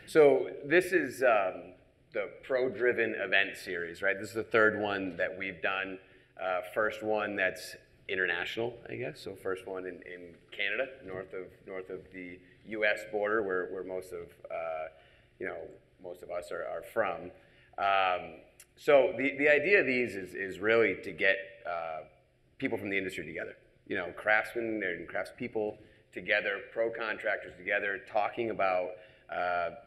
So this is the ProDriven event series, right? This is the third one that we've done. First one that's international, I guess. So first one in Canada, north of the U.S. border, where most of most of us are from. So the idea of these is really to get people from the industry together. You know, craftsmen and craftspeople together, pro contractors together, talking about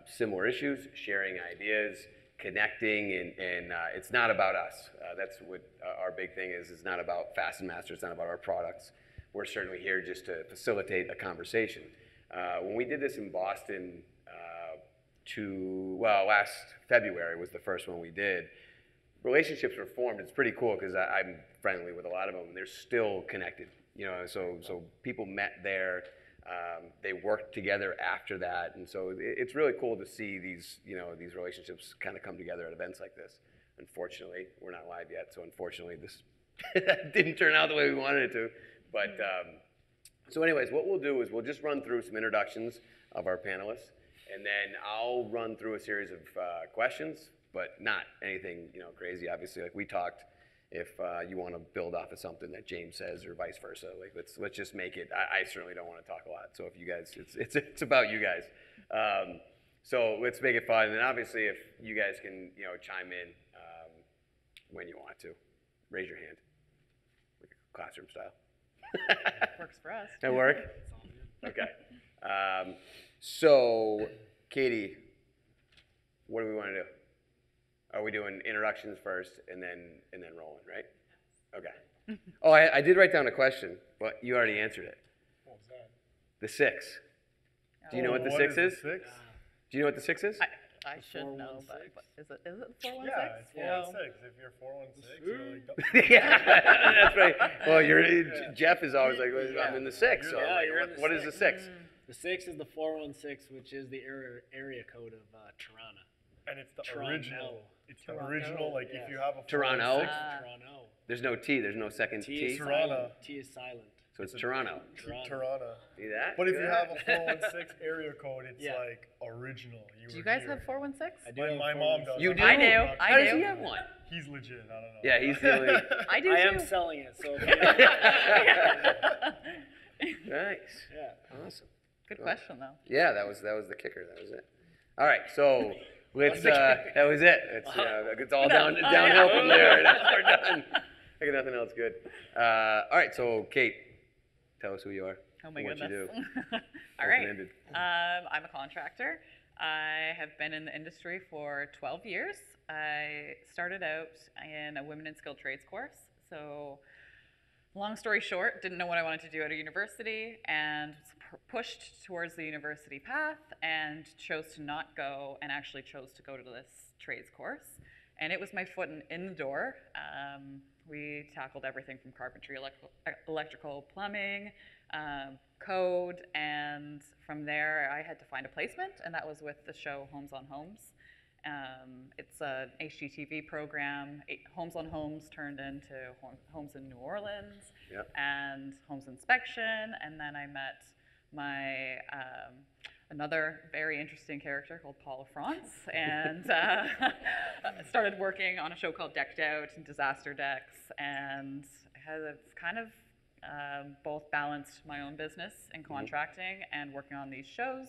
similar issues, sharing ideas, connecting, and it's not about us. That's what our big thing is. It's not about FastenMaster. It's not about our products. We're certainly here just to facilitate a conversation. When we did this in Boston, last February was the first one we did. Relationships were formed. It's pretty cool because I'm friendly with a lot of them. They're still connected. You know, so people met there. They worked together after that, and so it's really cool to see these relationships kind of come together at events like this. Unfortunately, we're not live yet, so unfortunately this didn't turn out the way we wanted it to. But so anyways, what we'll do is we'll just run through some introductions of our panelists, and then I'll run through a series of questions, but not anything crazy. Obviously, like we talked. If you want to build off of something that James says, or vice versa, like let's just make it. I certainly don't want to talk a lot. So if you guys, it's about you guys. So let's make it fun. And obviously, if you guys can chime in when you want to, raise your hand, like classroom style. Works for us. That work? Okay. So Katie, what do we want to do? Are we doing introductions first and then rolling, right? Okay. Oh, I did write down a question, but you already answered it. What was that? The 6. Do you know what the 6 is? The 6? Do you know what the 6 is? I should know, but is it 416? Yeah, it's 416. If you're 416, you're like, yeah, that's right. Well, Jeff is always like, I'm in the 6. So Yeah, I'm like, what is the 6? The 6 is the 416, which is the area code of Toronto. And it's the Toronto. original. It's the Toronto, original. Like yeah. if you have a Toronto? 416, Toronto. There's no T. There's no second T T. is Toronto. silent. T is silent. So it's Toronto. Toronto. See that? But if See you that? have a 416 area code, it's Yeah. like original. Do you guys have 416? I do. My mom does. You do? I do. How does he have one? He's legit. I don't know. Yeah, he's the only. I do I too. am selling it, so. Nice. Yeah. Awesome. Good question though. Yeah, that was the kicker. That was it. All right, so let's. That was it. It's all downhill from there. We're done. I got nothing else good. All right, so Kate, tell us who you are. Oh my what goodness. you do. All right. Open-ended. I'm a contractor. I have been in the industry for 12 years. I started out in a Women in Skilled Trades course. So long story short, didn't know what I wanted to do at a university and pushed towards the university path and chose to not go and actually chose to go to this trades course. And it was my foot in the door. We tackled everything from carpentry, electrical, plumbing, code, and from there I had to find a placement, and that was with the show Homes on Homes. It's an HGTV program. Homes on Homes turned into Homes in New Orleans, Yep. and Homes Inspection, and then I met my another very interesting character called Paula France, and started working on a show called Decked Out and Disaster Decks, and have kind of both balanced my own business in contracting and working on these shows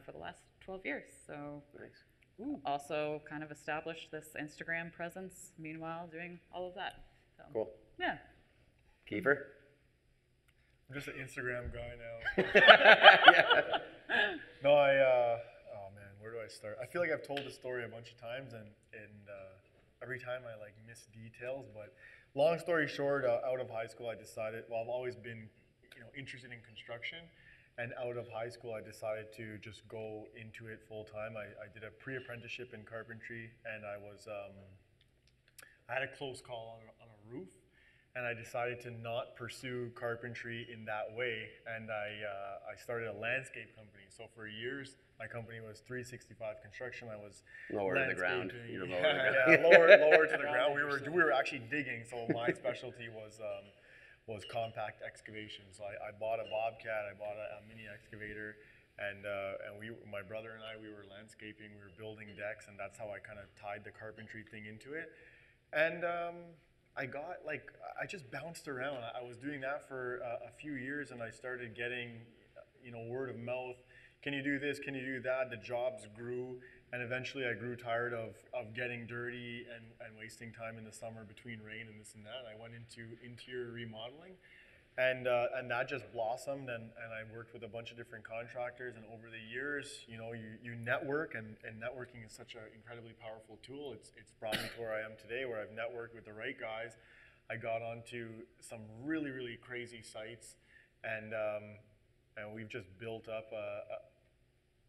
for the last 12 years. So Nice. also kind of established this Instagram presence, meanwhile doing all of that. So, Cool. yeah. Kiefer? I'm just an Instagram guy now. Yeah. No, oh man, where do I start? I feel like I've told this story a bunch of times, and every time I like miss details. But long story short, out of high school, I decided. Well, I've always been, interested in construction, and out of high school, I decided to just go into it full time. I did a pre-apprenticeship in carpentry, and I had a close call on a roof. And I decided to not pursue carpentry in that way, and I started a landscape company. So for years, my company was 365 Construction. I was Lower to the ground. You're lower to the ground. Yeah, lower to the ground. We were actually digging. So my specialty was compact excavation. So I bought a Bobcat, I bought a mini excavator, And my brother and I, we were landscaping, we were building decks, and that's how I kind of tied the carpentry thing into it. And I just bounced around. I was doing that for a few years, and I started getting, word of mouth. Can you do this? Can you do that? The jobs grew, and eventually I grew tired of getting dirty and wasting time in the summer between rain and this and that. And I went into interior remodeling. And that just blossomed, and I worked with a bunch of different contractors, and over the years, you network, and networking is such an incredibly powerful tool. It's brought me to where I am today, where I've networked with the right guys. I got onto some really, really crazy sites, and we've just built up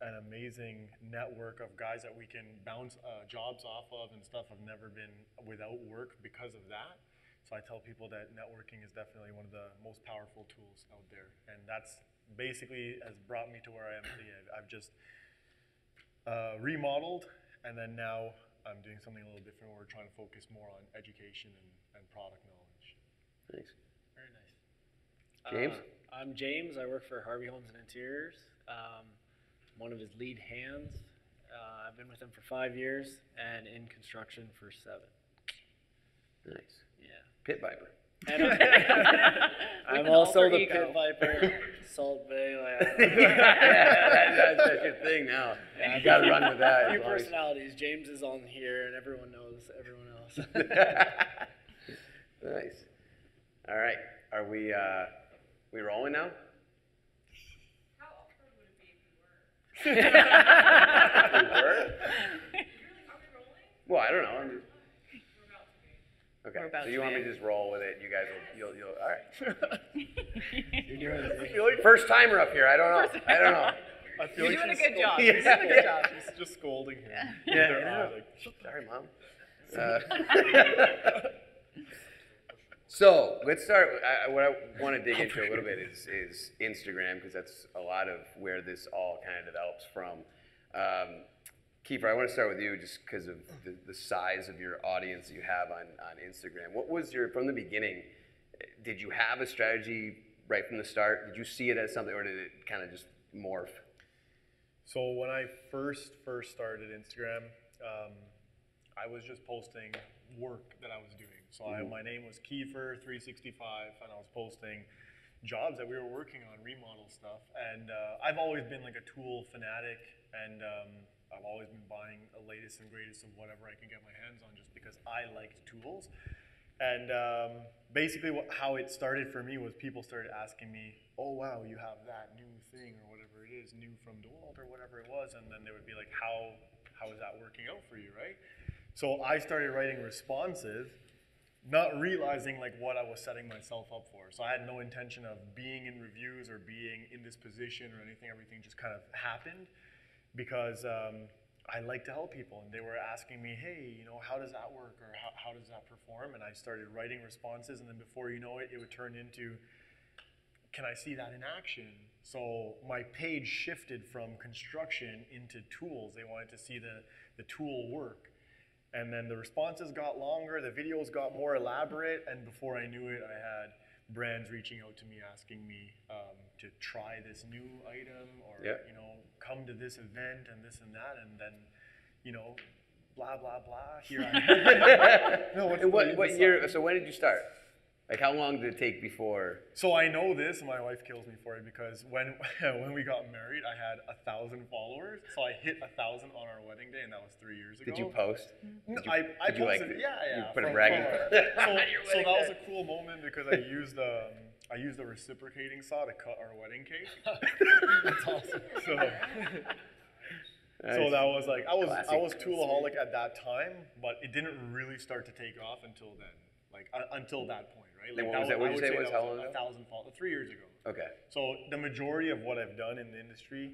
an amazing network of guys that we can bounce jobs off of and stuff. I've never been without work because of that. So I tell people that networking is definitely one of the most powerful tools out there. And that's basically has brought me to where I am today. I've just remodeled, and then now I'm doing something a little different. We're trying to focus more on education and product knowledge. Thanks. Very nice. James? I'm James. I work for Harvey Homes and Interiors. One of his lead hands. I've been with him for 5 years, and in construction for 7. Nice. Yeah. Pit Viper. And I'm also the Pit Viper, Salt Bay. That's your thing now. Yeah, You got to run with that. A few personalities. James is on here, and everyone knows everyone else. Nice. All right. Are we rolling now? How awkward would it be if you were? We were? Are we rolling? Well, I don't know. We're about to be. Okay. We're about So you to want me be. to just roll with it? You guys will. You'll. All right. I feel like First timer up here. I don't know. I feel You're like doing a she's good job. scolding- You're doing a good job. She's just scolding him. Yeah. With her Yeah. eye, like, Sorry, Mom. So let's start. What I want to dig into a little bit is Instagram, because that's a lot of where this all kind of develops from. Kiefer, I want to start with you just because of the size of your audience that you have on Instagram. What was from the beginning, did you have a strategy right from the start? Did you see it as something, or did it kind of just morph? So when I first started Instagram, I was just posting work that I was doing. So my name was Kiefer365, and I was posting jobs that we were working on, remodel stuff. And I've always been like a tool fanatic, and I've always been buying the latest and greatest of whatever I can get my hands on, just because I liked tools. And basically how it started for me was people started asking me, oh wow, you have that new thing or whatever it is, new from DeWalt or whatever it was, and then they would be like, how is that working out for you, right? So I started writing responses, not realizing like what I was setting myself up for. So I had no intention of being in reviews or being in this position or anything. Everything just kind of happened because I like to help people, and they were asking me, hey, how does that work, or how does that perform? And I started writing responses, and then before you know it, it would turn into, can I see that in action? So my page shifted from construction into tools. They wanted to see the tool work. And then the responses got longer, the videos got more elaborate, and before I knew it, I had brands reaching out to me asking me to try this new item, or come to this event and this and that, and then blah blah blah. Here I am. No, And what year? So when did you start? Like, how long did it take before? So I know this, and my wife kills me for it, because when we got married, I had 1,000 followers. So I hit 1,000 on our wedding day, and that was 3 years ago. Did you post? No, Did you, I did you, posted, like, yeah. You put a from- bragging. So that was a cool moment because I used the reciprocating saw to cut our wedding cake. That's awesome. So Nice. that was like I was Classic. toolaholic at that time, but it didn't really start to take off until then, like until that point, right? And Like what was that? What did you say it was? that How long ago? 1,000 followers, 3 years ago. Okay. So the majority of what I've done in the industry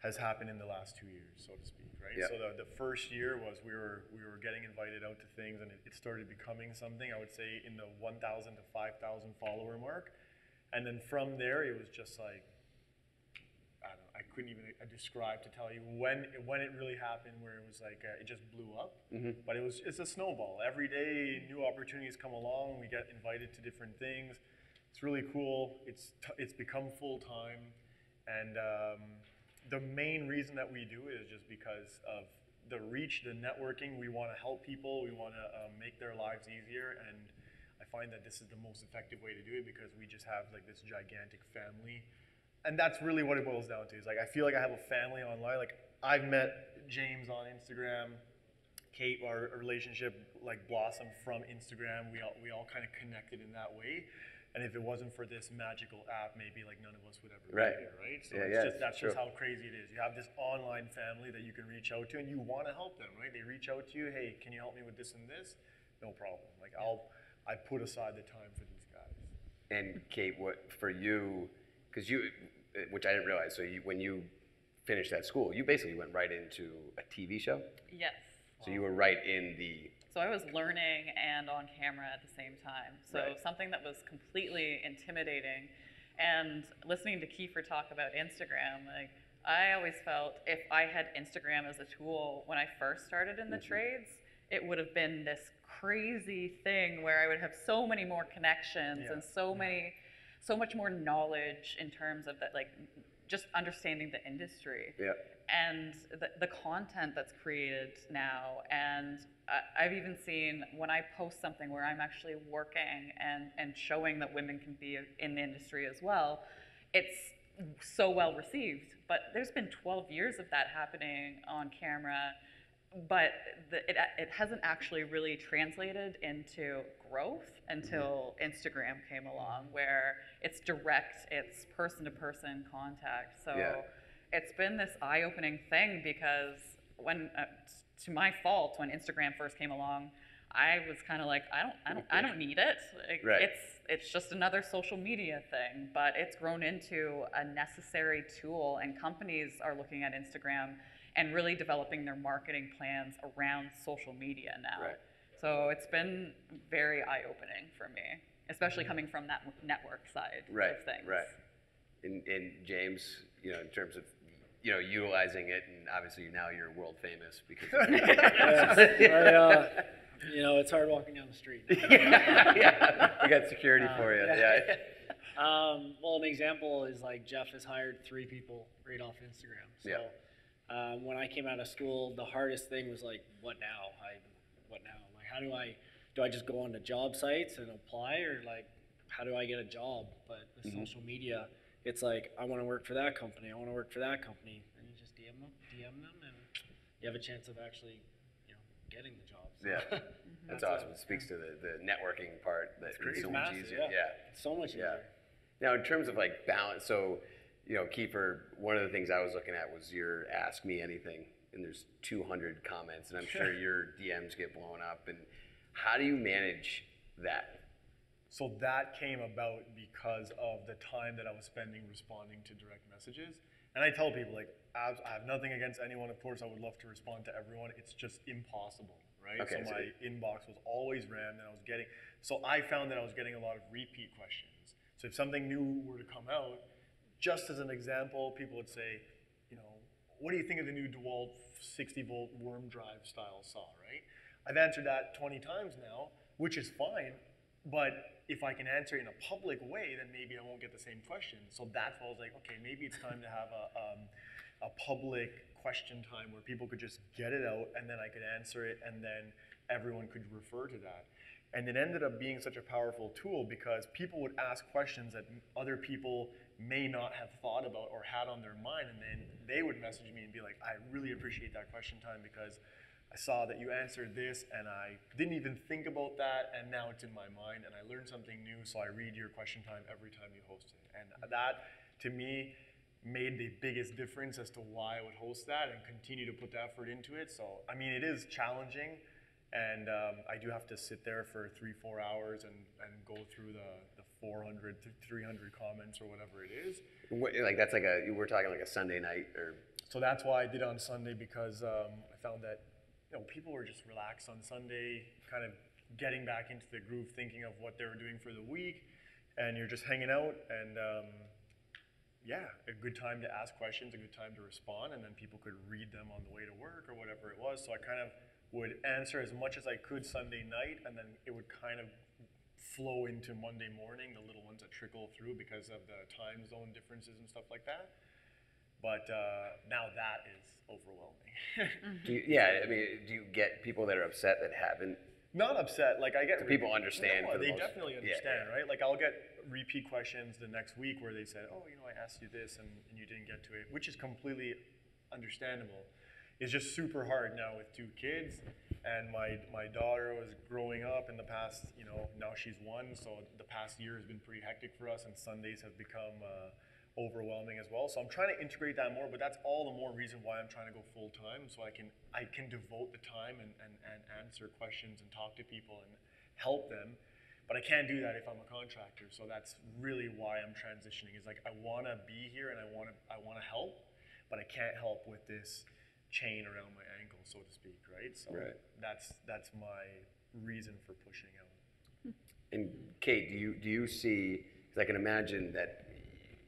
has happened in the last 2 years, so to speak, right? Yeah. So the first year was we were getting invited out to things, and it started becoming something, I would say, in the 1,000 to 5,000 follower mark. And then from there, it was just like, I don't know, I couldn't even describe to tell you when it really happened, where it was like, it just blew up. Mm-hmm. But it's a snowball. Every day, new opportunities come along. We get invited to different things. It's really cool. It's become full time, and the main reason that we do it is just because of the reach, the networking. We want to help people. We want to make their lives easier, and I find that this is the most effective way to do it because we just have like this gigantic family, and that's really what it boils down to. Is like I feel like I have a family online. Like I've met James on Instagram, Kate, our relationship like blossomed from Instagram. We all kind of connected in that way. And if it wasn't for this magical app, maybe like none of us would ever be here, right? So that's just how crazy it is. You have this online family that you can reach out to, and you want to help them, right? They reach out to you, hey, can you help me with this and this? No problem. Like I put aside the time for these guys. And Kate, what for you? Because which I didn't realize. So when you finished that school, you basically went right into a TV show. Yes. So you were right in the. So I was learning and on camera at the same time. So something that was completely intimidating. And listening to Kiefer talk about Instagram, like I always felt if I had Instagram as a tool when I first started in the trades, it would have been this crazy thing where I would have so many more connections and so much more knowledge in terms of that, like just understanding the industry. Yeah. And the content that's created now, and I've even seen when I post something where I'm actually working and showing that women can be in the industry as well, it's so well received. But there's been 12 years of that happening on camera, but it hasn't actually really translated into growth until Instagram came along, where it's direct, it's person-to-person contact. So it's been this eye-opening thing because when, to my fault, when Instagram first came along, I was kind of like, I don't need it. Like, it's just another social media thing, but it's grown into a necessary tool, and companies are looking at Instagram and really developing their marketing plans around social media now. Right. So it's been very eye-opening for me, especially coming from that network side of things. Right. And James, in terms of utilizing it, and obviously now you're world famous because of it. It's hard walking down the street. We got security for you. Well, an example is like Jeff has hired 3 people right off Instagram. So when I came out of school, the hardest thing was like, what now? What now? Like, how do I just go on to job sites and apply, or like, how do I get a job? But with social media, it's like, I want to work for that company. I want to work for that company. And you just DM them, and you have a chance of actually, getting the job. So. Yeah, that's awesome. It speaks to the networking part that is so much easier. It's so much easier. Now, in terms of like balance, so, Kiefer, one of the things I was looking at was your Ask Me Anything, and there's 200 comments, and I'm sure your DMs get blown up. And how do you manage that? So that came about because of the time that I was spending responding to direct messages. And I tell people, like, I have nothing against anyone. Of course, I would love to respond to everyone. It's just impossible, right? Okay, so my inbox was always rammed, and so I found that I was getting a lot of repeat questions. So if something new were to come out, just as an example, people would say, what do you think of the new DeWalt 60-volt worm drive style saw, right? I've answered that 20 times now, which is fine. But if I can answer it in a public way, then maybe I won't get the same question. So that's why I was like, okay, maybe it's time to have a public question time where people could just get it out, and then I could answer it, and then everyone could refer to that. And it ended up being such a powerful tool because people would ask questions that other people may not have thought about or had on their mind, and then they would message me and be like, I really appreciate that question time because I saw that you answered this, and I didn't even think about that, and now it's in my mind, and I learned something new, so I read your question time every time you host it. And that, to me, made the biggest difference as to why I would host that and continue to put the effort into it. So, I mean, it is challenging, and I do have to sit there for 3-4 hours and go through the 400 to 300 comments or whatever it is. Like, that's like we're talking like a Sunday night, or? So that's why I did it on Sunday, because I found that people were just relaxed on Sunday, kind of getting back into the groove, thinking of what they were doing for the week, and you're just hanging out, and a good time to ask questions, a good time to respond, and then people could read them on the way to work or whatever it was. So I kind of would answer as much as I could Sunday night, and then it would kind of flow into Monday morning, the little ones that trickle through because of the time zone differences and stuff like that. But now that is overwhelming. Do you get people that are upset that haven't? Not upset. Like I get Do people understand? No, for the they most, definitely understand, right? Like I'll get repeat questions the next week where they said, "Oh, I asked you this and you didn't get to it," which is completely understandable. It's just super hard now with 2 kids, and my daughter was growing up in the past. Now she's 1, so the past year has been pretty hectic for us, and Sundays have become overwhelming as well. So I'm trying to integrate that more, but that's all the more reason why I'm trying to go full time, so I can devote the time and answer questions and talk to people and help them. But I can't do that if I'm a contractor. So that's really why I'm transitioning. Is like I want to be here and I want to help, but I can't help with this chain around my ankle, so to speak, right? So that's my reason for pushing out. And Kate, do you see? Because I can imagine that.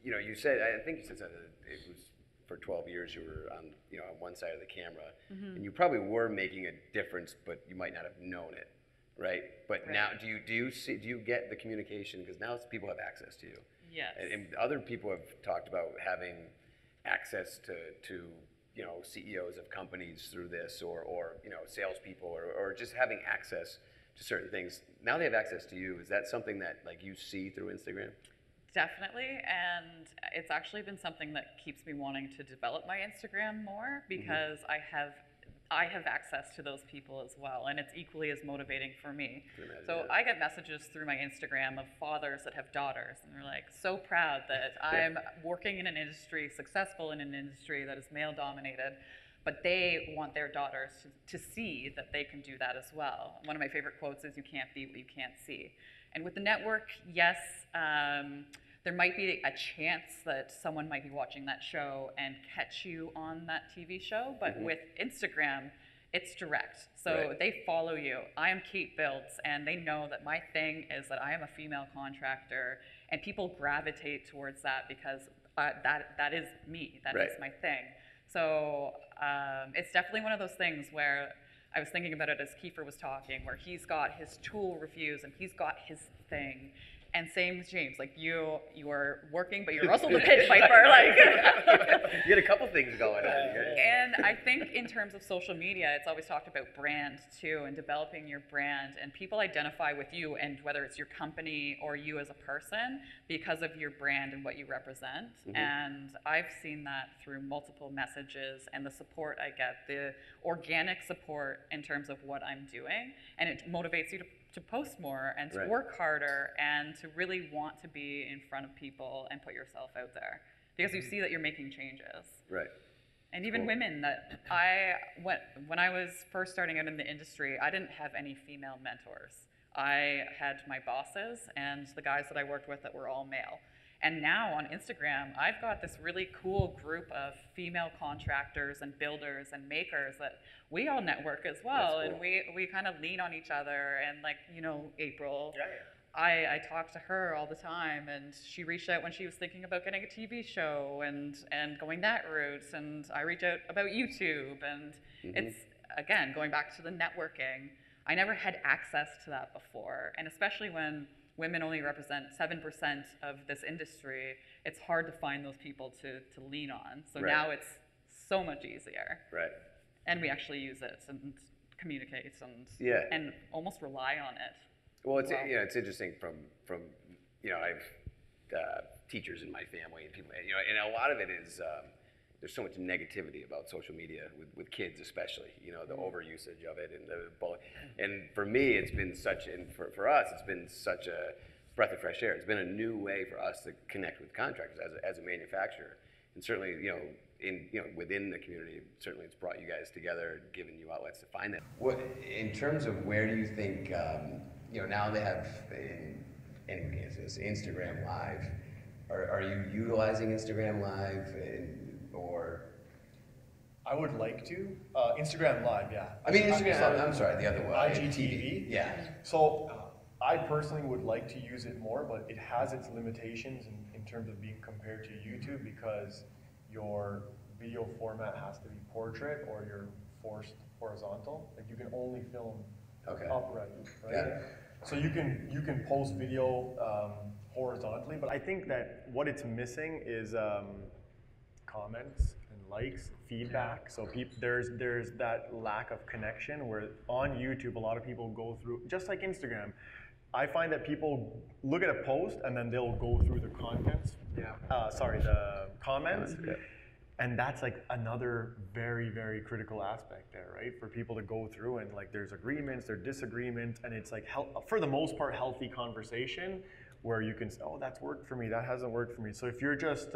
You said, I think you said something, it was for 12 years you were on one side of the camera, and you probably were making a difference, but you might not have known it, right? But now, do you get the communication? Because now people have access to you. Yes. And other people have talked about having access to CEOs of companies through this, or salespeople, or just having access to certain things. Now they have access to you. Is that something that you see through Instagram? Definitely, and it's actually been something that keeps me wanting to develop my Instagram more, because I have access to those people as well, and it's equally as motivating for me. So I get messages through my Instagram of fathers that have daughters, and they're like so proud that I'm working in an industry, successful in an industry that is male dominated, but they want their daughters to see that they can do that as well. One of my favorite quotes is, "You can't be what you can't see." And with the network, yes, there might be a chance that someone might be watching that show and catch you on that TV show, but with Instagram, it's direct. So they follow you. I am Kate Builds, and they know that my thing is that I am a female contractor, and people gravitate towards that because that is me. That is my thing. So it's definitely one of those things where I was thinking about it as Kiefer was talking, where he's got his tool reviews and he's got his thing. And same with James, like you are working, but you're also the pit viper. You get a couple things going on. And I think in terms of social media, it's always talked about brand too, and developing your brand. And people identify with you, and whether it's your company or you as a person, because of your brand and what you represent. And I've seen that through multiple messages and the support I get, the organic support in terms of what I'm doing, and it motivates you to post more and to work harder and to really want to be in front of people and put yourself out there, because you see that you're making changes. Right. And even women that when I was first starting out in the industry, I didn't have any female mentors. I had my bosses and the guys that I worked with that were all male. And now on Instagram, I've got this really cool group of female contractors and builders and makers that we all network as well. Cool. And we kind of lean on each other. And April, I talk to her all the time, and she reached out when she was thinking about getting a TV show and going that route. And I reach out about YouTube. And it's, again, going back to the networking. I never had access to that before. And especially when women only represent 7% of this industry, it's hard to find those people to lean on. So now it's so much easier. Right. And we actually use it and communicate and almost rely on it. Well, it's interesting from I've teachers in my family and people, and a lot of it is there's so much negativity about social media with kids, especially, the overusage of it and for me, it's been for us, it's been such a breath of fresh air. It's been a new way for us to connect with contractors as a manufacturer, and certainly, within the community, certainly it's brought you guys together, given you outlets to find them. What, in terms of where do you think, now they have, Instagram Live, are you utilizing Instagram Live or? I would like to. Instagram Live, yeah. I mean, Instagram, I'm sorry, the other one. IGTV. Yeah. So I personally would like to use it more, but it has its limitations in terms of being compared to YouTube, because your video format has to be portrait or you're forced horizontal. Like you can only film upright, right? Yeah. So you can post video horizontally, but I think that what it's missing is comments and likes, feedback. So there's that lack of connection where on YouTube, a lot of people go through, just like Instagram, I find that people look at a post and then they'll go through the the comments. Yeah. And that's like another very, very critical aspect there, right? For people to go through and like there's agreements, there's disagreements, and it's like, for the most part, healthy conversation where you can say, oh, that's worked for me, that hasn't worked for me. So if you're just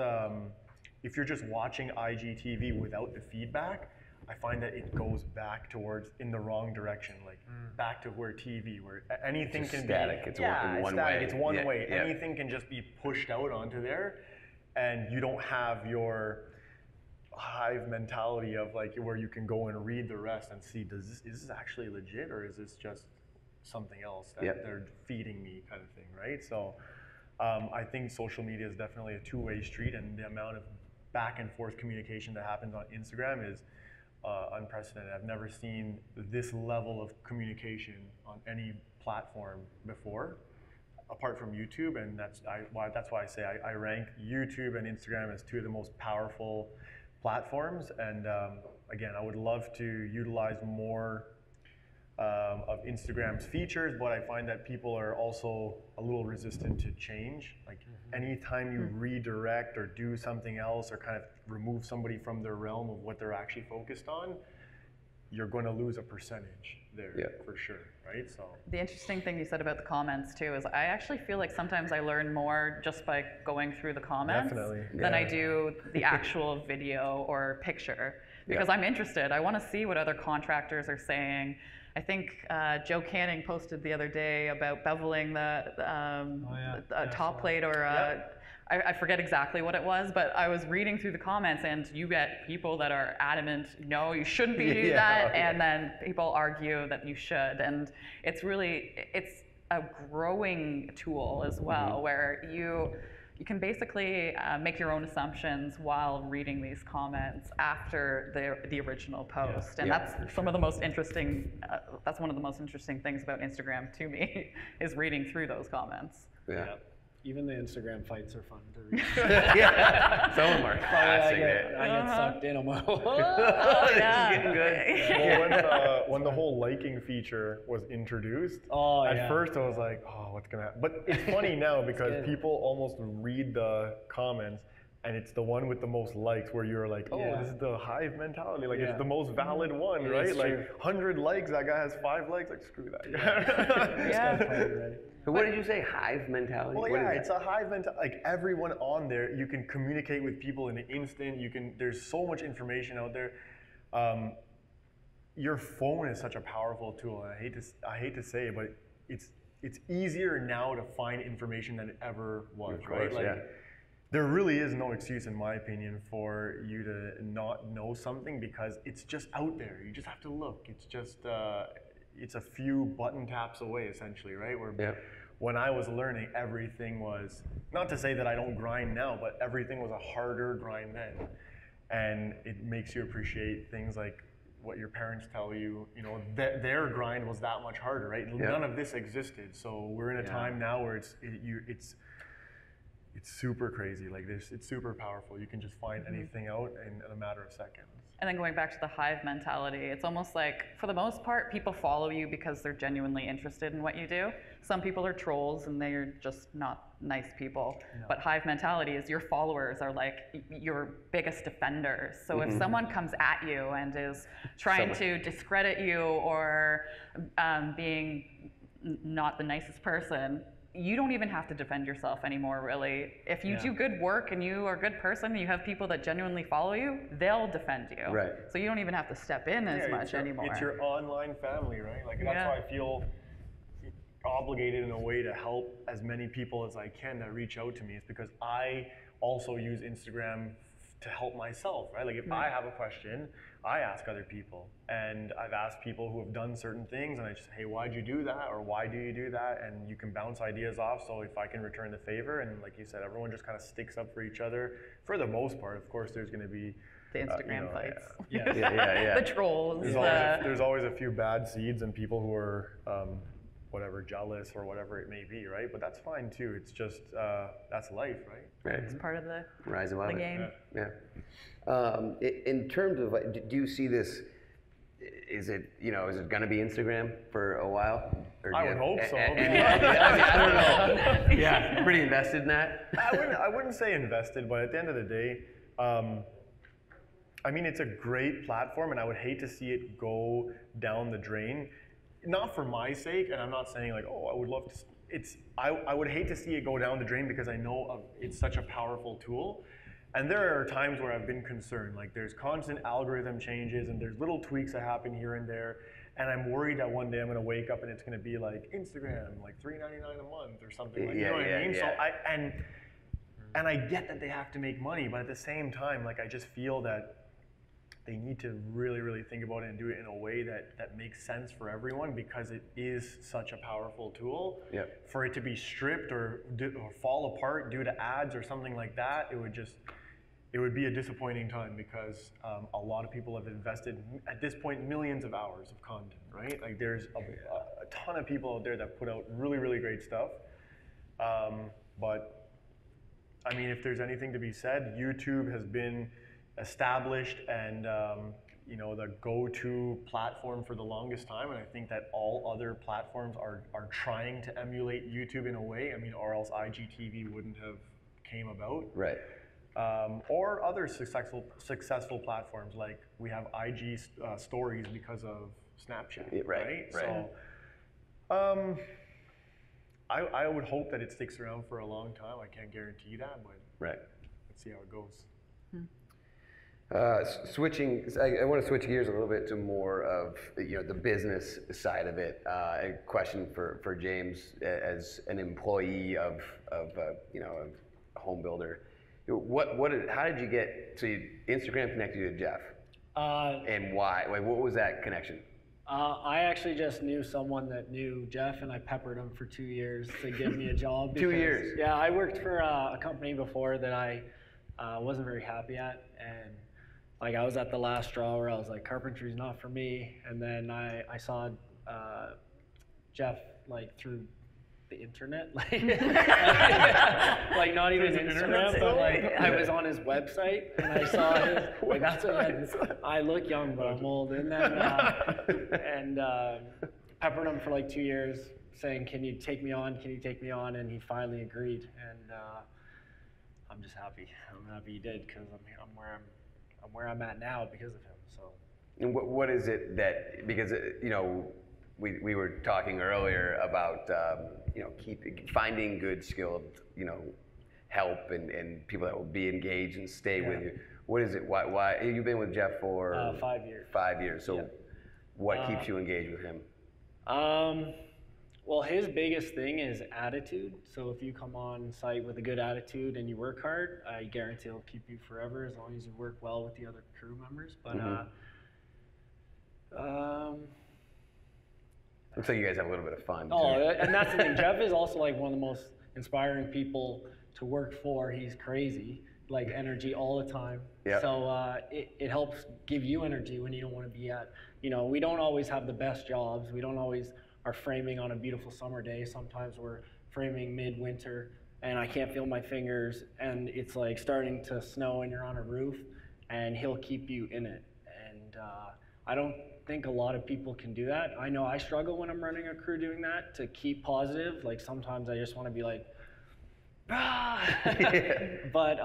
watching IGTV without the feedback, I find that it goes back towards in the wrong direction, like back to where TV, where anything It's can static. be It's one way. It's one Yeah, way. yeah. Anything can just be pushed out onto there, and you don't have your hive mentality of like where you can go and read the rest and see, is this actually legit or is this just something else that they're feeding me kind of thing, right? So I think social media is definitely a two-way street, and the amount of back and forth communication that happens on Instagram is unprecedented. I've never seen this level of communication on any platform before, apart from YouTube, and that's why I say I rank YouTube and Instagram as two of the most powerful platforms. And again, I would love to utilize more of Instagram's features, but I find that people are also a little resistant to change. Like anytime you redirect or do something else or kind of remove somebody from their realm of what they're actually focused on, you're going to lose a percentage there for sure, right? So The interesting thing you said about the comments too is I actually feel like sometimes I learn more just by going through the comments than I do the actual video or picture, because I'm interested. I want to see what other contractors are saying. I think Joe Canning posted the other day about beveling the top plate or I forget exactly what it was, but I was reading through the comments and you get people that are adamant, no, you shouldn't be doing that, and then people argue that you should. And it's a growing tool as well, where you can basically make your own assumptions while reading these comments after the original post. And that's some of the most interesting, that's one of the most interesting things about Instagram to me, is reading through those comments. Yeah. Even the Instagram fights are fun to read. Some of them are classic. I get sucked in. I'm like, This is getting good. well, when the whole liking feature was introduced, at first I was like, oh, what's gonna happen? But it's funny now because people almost read the comments and it's the one with the most likes where you're like, oh, this is the hive mentality. Like it's the most valid one, right? Like 100 likes, that guy has 5 likes. Like screw that guy. So what did you say? Hive mentality? Well, it's a hive mentality. Like everyone on there, you can communicate with people in an instant. There's so much information out there. Your phone is such a powerful tool, and I hate to say it, but it's easier now to find information than it ever was, right? Like there really is no excuse, in my opinion, for you to not know something because it's just out there. You just have to look. It's just it's a few button taps away, essentially, right? When I was learning, everything was, not to say that I don't grind now, but everything was a harder grind then. And it makes you appreciate things like what your parents tell you, their grind was that much harder, right? None of this existed. So we're in a time now where it's super crazy. Like it's super powerful. You can just find anything out in a matter of seconds. And then going back to the hive mentality, it's almost like, for the most part, people follow you because they're genuinely interested in what you do. Some people are trolls and they're just not nice people. No. But hive mentality is your followers are like your biggest defenders. So if someone comes at you and is trying to discredit you or being not the nicest person, you don't even have to defend yourself anymore, really. If you do good work and you are a good person and you have people that genuinely follow you, they'll defend you. Right. So you don't even have to step in as much anymore. It's your online family, right? Like that's why I feel obligated in a way to help as many people as I can that reach out to me. It's because I also use Instagram to help myself, right? Like if I have a question, I ask other people, and I've asked people who have done certain things, and I just say, hey, why'd you do that, or why do you do that? And you can bounce ideas off. So if I can return the favor, and like you said, everyone just kind of sticks up for each other for the most part. Of course, there's going to be the Instagram fights, the trolls. There's always a few bad seeds and people who are whatever, jealous or whatever it may be, right? But that's fine too. It's just that's life, right? Right. It's part of the Rise above it. game. Yeah. In terms of, like, do you see this? Is it going to be Instagram for a while? Or I would hope so. I don't know. Yeah, pretty invested in that. I wouldn't say invested, but at the end of the day, I mean, it's a great platform, and I would hate to see it go down the drain. Not for my sake, and I'm not saying like, oh, I would love to. I would hate to see it go down the drain because I know it's such a powerful tool. And there are times where I've been concerned, like there's constant algorithm changes and there's little tweaks that happen here and there. And I'm worried that one day I'm going to wake up and it's going to be like Instagram, like $3.99 a month or something. Like, you know what I mean? Yeah. So and I get that they have to make money, but at the same time, like I just feel that they need to really, really think about it and do it in a way that makes sense for everyone, because it is such a powerful tool. Yep. For it to be stripped or fall apart due to ads or something like that, it would be a disappointing time, because a lot of people have invested, at this point, millions of hours of content, right? Like there's a ton of people out there that put out really, really great stuff. But I mean, if there's anything to be said, YouTube has been established and the go-to platform for the longest time, and I think that all other platforms are trying to emulate YouTube in a way. I mean, or else IGTV wouldn't have came about. Right. Or other successful platforms, like we have IG stories because of Snapchat, right? So I would hope that it sticks around for a long time. I can't guarantee that, but let's see how it goes. Switching, I want to switch gears a little bit to more of the business side of it. A question for James, as an employee of a home builder. How did you get to Instagram connected you to Jeff? And why? Like, what was that connection? I actually just knew someone that knew Jeff, and I peppered him for 2 years to give me a job. 2 years? Yeah, I worked for a company before that I wasn't very happy at, and like I was at the last straw where I was like, carpentry's not for me. And then I saw Jeff like through the internet, like not even Instagram, but like I was on his website and I saw his, like that's what I look young, but I'm old. And then peppered him for like 2 years, saying, "Can you take me on? Can you take me on?" And he finally agreed, and I'm just happy. I'm happy he did, because I'm where I'm at now because of him. So. And what is it that, because we were talking earlier about finding good skilled help and people that will be engaged and stay with you. What is it? Why you've been with Jeff for 5 years? 5 years. So what keeps you engaged with him? Well, his biggest thing is attitude. So if you come on site with a good attitude and you work hard, I guarantee he'll keep you forever as long as you work well with the other crew members. But looks like you guys have a little bit of fun. Oh, too. And that's the thing. Jeff is also like one of the most inspiring people to work for. He's crazy, like energy all the time. Yep. So it helps give you energy when you don't want to be at. We don't always have the best jobs. We don't always are framing on a beautiful summer day. Sometimes we're framing midwinter and I can't feel my fingers and it's like starting to snow and you're on a roof, and he'll keep you in it. And I don't think a lot of people can do that. I know I struggle when I'm running a crew doing that, to keep positive. Like sometimes I just want to be like, but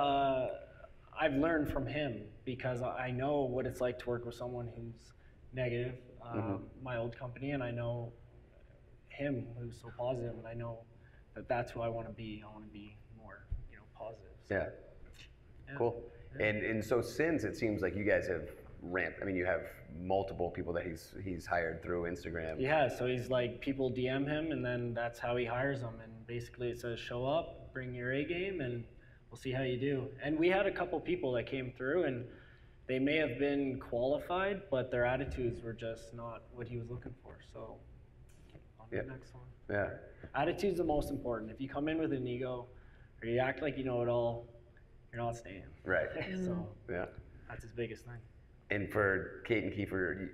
I've learned from him, because I know what it's like to work with someone who's negative, my old company, and I know him who's so positive, and I know that that's who I want to be. I want to be more, positive. So, yeah. Cool. Yeah. And so since it seems like you guys have ramped, I mean, you have multiple people that he's hired through Instagram. Yeah, so he's like, people DM him, and then that's how he hires them. And basically it says, show up, bring your A game, and we'll see how you do. And we had a couple people that came through, and they may have been qualified, but their attitudes were just not what he was looking for. So on to the next one. Yeah. Attitude's the most important. If you come in with an ego, or you act like you know it all, you're not staying. Right. So yeah, that's his biggest thing. And for Kate and Kiefer,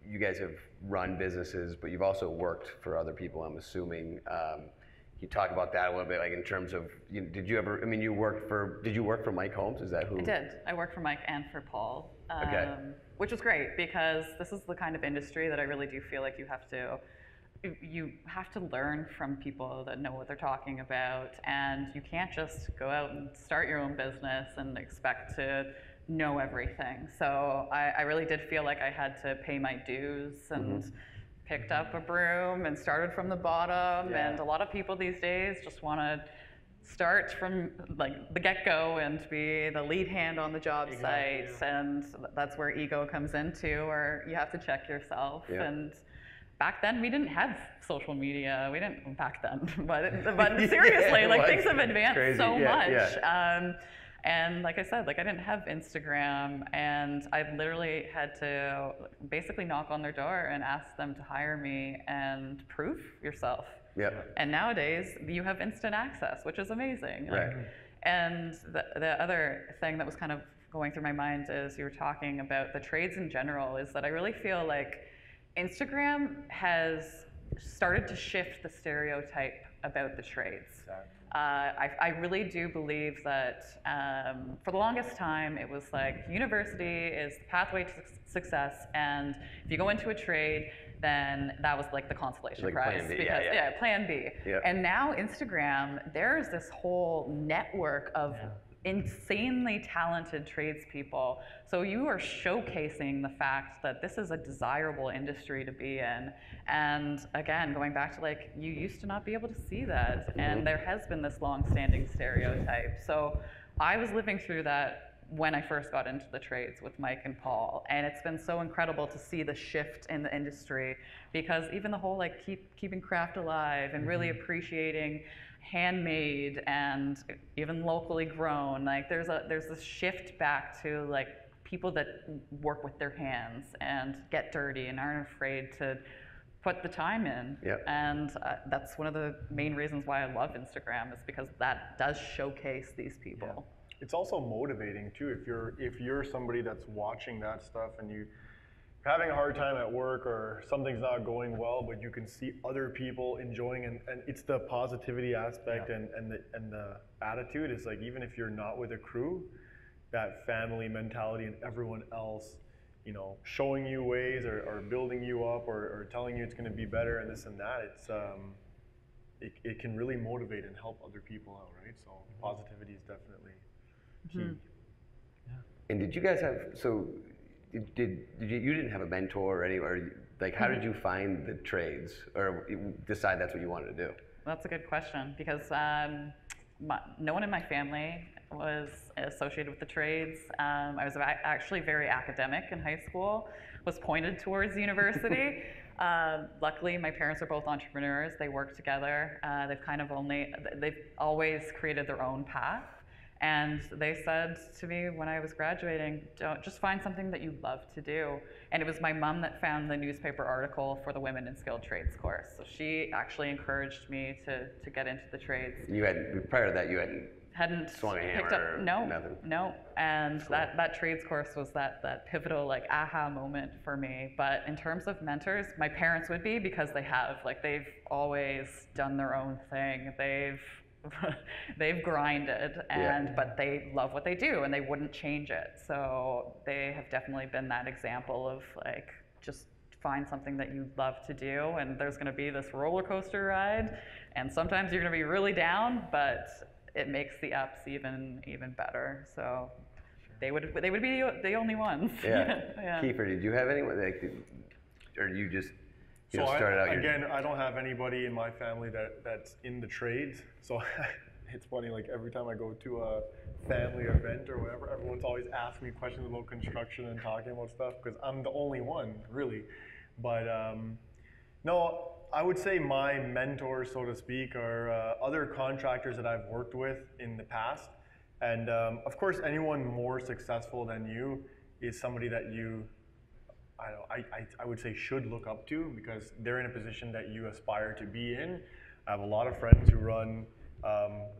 you guys have run businesses, but you've also worked for other people, I'm assuming. Can you talk about that a little bit, like in terms of, did you ever, I mean, did you work for Mike Holmes? Is that who? I did. I worked for Mike and for Paul, Okay. which was great because this is the kind of industry that I really do feel like you have to learn from people that know what they're talking about, and you can't just go out and start your own business and expect to know everything. So I really did feel like I had to pay my dues and picked up a broom and started from the bottom. Yeah. And a lot of people these days just want to start from like the get-go and be the lead hand on the job Exactly, site, and that's where ego comes into, or you have to check yourself. Yeah. And back then we didn't have social media. We didn't back then, but seriously, like things have advanced so much. Yeah. And like I said, like I didn't have Instagram, and I literally had to basically knock on their door and ask them to hire me and prove yourself. Yep. And nowadays you have instant access, which is amazing. Right. And the other thing that was kind of going through my mind as you were talking about the trades in general is that I really feel like Instagram has started to shift the stereotype about the trades. I really do believe that for the longest time it was like university is the pathway to success, and if you go into a trade, then that was like the consolation Like prize. plan B, because, yeah. Plan B. Yeah. And now Instagram, there's this whole network of insanely talented tradespeople. So you are showcasing the fact that this is a desirable industry to be in. And again, going back to like, you used to not be able to see that. And there has been this long-standing stereotype. So I was living through that when I first got into the trades with Mike and Paul. And it's been so incredible to see the shift in the industry, because even the whole like keeping craft alive and really appreciating handmade and even locally grown, like there's this shift back to like people that work with their hands and get dirty and aren't afraid to put the time in. Yep. And that's one of the main reasons why I love Instagram, is because that does showcase these people. Yeah. It's also motivating too. If you're somebody that's watching that stuff and you're having a hard time at work or something's not going well, but you can see other people enjoying, and it's the positivity aspect and the attitude. Is like, even if you're not with a crew, that family mentality and everyone else, showing you ways or building you up or telling you it's going to be better and this and that. It's it can really motivate and help other people out, right? So positivity is definitely key. And did you guys have, so you didn't have a mentor or anywhere, like how did you find the trades or decide that's what you wanted to do? That's a good question, because no one in my family was associated with the trades. I was actually very academic in high school, was pointed towards university. Luckily, my parents are both entrepreneurs. They work together. They've always created their own path. And they said to me when I was graduating, just find something that you love to do. And it was my mom that found the newspaper article for the Women in Skilled Trades course. So she actually encouraged me to get into the trades. Prior to that, you hadn't swung a picked hammer up, or no, nothing? No. And Cool. that trades course was that pivotal like aha moment for me. But in terms of mentors, my parents would be, because they've always done their own thing. They've grinded, but they love what they do and they wouldn't change it. So they have definitely been that example of like, just find something that you love to do, and there's going to be this roller coaster ride, and sometimes you're going to be really down, but it makes the ups even better. So they would be the only ones. Yeah. Yeah. Kiefer, did you have anyone, or you just So started out I don't have anybody in my family that's in the trades. So it's funny, like every time I go to a family event or whatever, everyone's always asking me questions about construction and talking about stuff, because I'm the only one, really. But no, I would say my mentors, so to speak, are other contractors that I've worked with in the past. And of course, anyone more successful than you is somebody that you, I would say, should look up to, because they're in a position that you aspire to be in. I have a lot of friends who run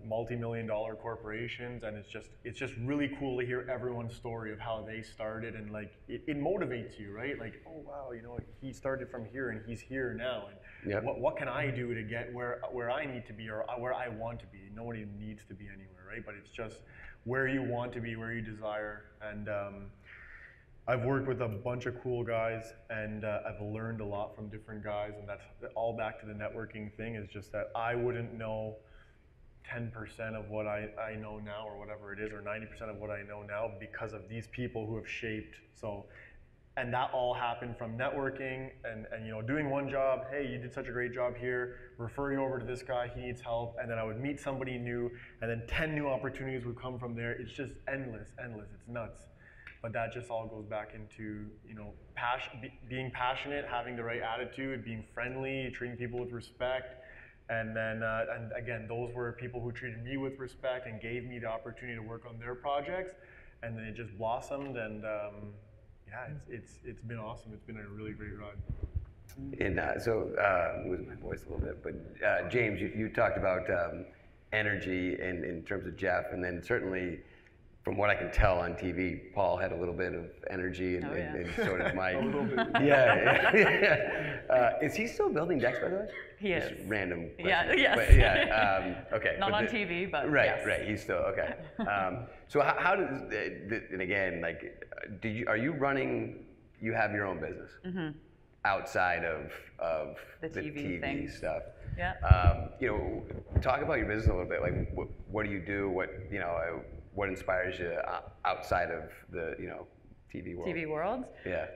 multi-million-dollar corporations, and it's just really cool to hear everyone's story of how they started, and like it motivates you, right? Like, oh wow, you know, he started from here and he's here now, and Yep. what can I do to get where I need to be or where I want to be? Nobody needs to be anywhere, right? But it's just where you want to be, where you desire, and I've worked with a bunch of cool guys, and I've learned a lot from different guys, and that's all back to the networking thing. Is just that I wouldn't know 10% of what I know now, or whatever it is, or 90% of what I know now because of these people who have shaped. So, and that all happened from networking and you know, doing one job. Hey, you did such a great job here. Refer you over to this guy. He needs help. And then I would meet somebody new, and then 10 new opportunities would come from there. It's just endless. It's nuts. But that just all goes back into, you know, being passionate, having the right attitude, being friendly, treating people with respect. And then, and again, those were people who treated me with respect and gave me the opportunity to work on their projects. And then it just blossomed, and yeah, it's been awesome. It's been a really great ride. And so, losing my voice a little bit, but James, you talked about energy in terms of Jeff, and then certainly, from what I can tell on TV, Paul had a little bit of energy, and, and so did Mike. A little bit. Yeah. Is he still building decks, by the way? He is. Just random question. Yeah, yes. But, yeah, okay. Not but on TV, but right, yes. Right, he's still, okay. So how does, and again, like, are you running, you have your own business outside of The TV things. stuff? Yeah. You know, talk about your business a little bit. Like, what do you do? What inspires you outside of the, you know, TV world? TV world? Yeah.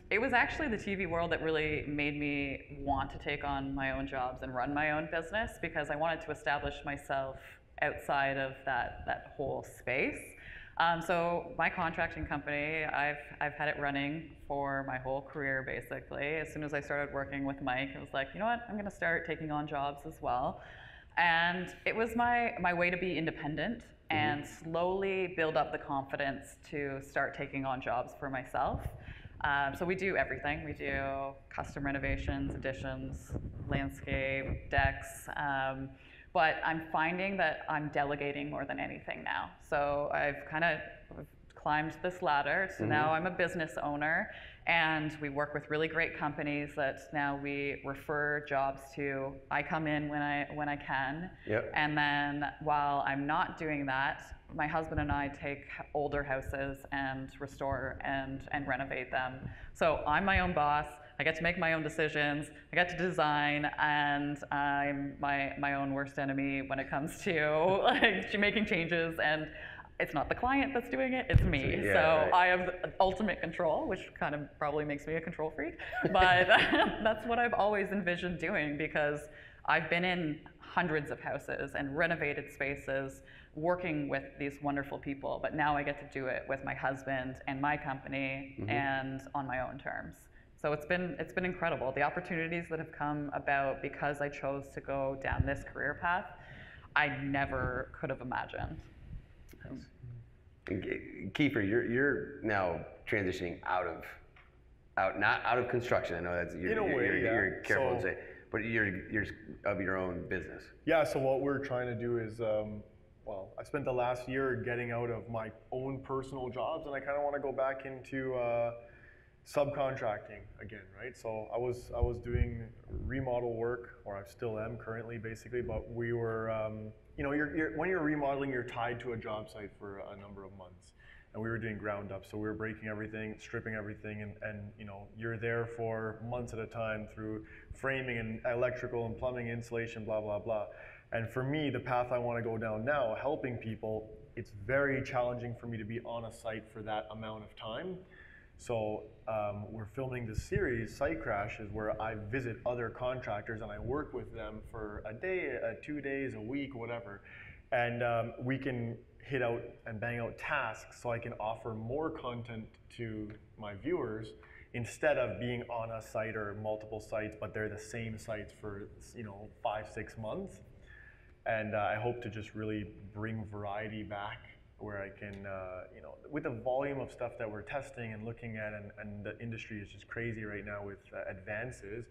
It was actually the TV world that really made me want to take on my own jobs and run my own business, because I wanted to establish myself outside of that whole space. So my contracting company, I've had it running for my whole career, basically. As soon as I started working with Mike, I was like, you know what, I'm gonna start taking on jobs as well. And it was my way to be independent and slowly build up the confidence to start taking on jobs for myself. So we do everything. We do custom renovations, additions, landscape, decks. But I'm finding that I'm delegating more than anything now. So I've kind of climbed this ladder. So now I'm a business owner, and we work with really great companies that now we refer jobs to. I come in when I can. Yep. And then while I'm not doing that, my husband and I take older houses and restore and renovate them. So I'm my own boss. I get to make my own decisions. I get to design, and I'm my own worst enemy when it comes to like making changes. And it's not the client that's doing it, it's me. Yeah, so right. I have ultimate control, which kind of probably makes me a control freak. But that's what I've always envisioned doing, because I've been in hundreds of houses and renovated spaces working with these wonderful people. But now I get to do it with my husband and my company and on my own terms. So it's been incredible. The opportunities that have come about because I chose to go down this career path, I never could have imagined. Kiefer, you're now transitioning not out of construction. I know that's In a way, yeah. you're careful to So- say, but you're of your own business. Yeah, so what we're trying to do is, well, I spent the last year getting out of my own personal jobs, and I kind of want to go back into subcontracting again, right? So I was doing remodel work, or I still am currently, basically. But we were, you know, when you're remodeling, you're tied to a job site for a number of months, and we were doing ground up. So we were breaking everything, stripping everything, and you know, you're there for months at a time through framing and electrical and plumbing, insulation, blah blah blah. And for me, the path I want to go down now, helping people, it's very challenging for me to be on a site for that amount of time. So we're filming this series, Site Crashes, where I visit other contractors and I work with them for a day, 2 days, a week, whatever. And we can hit out and bang out tasks so I can offer more content to my viewers instead of being on a site or multiple sites, but they're the same sites for 5-6 months. And I hope to just really bring variety back, where I can, with the volume of stuff that we're testing and looking at, and the industry is just crazy right now with advances,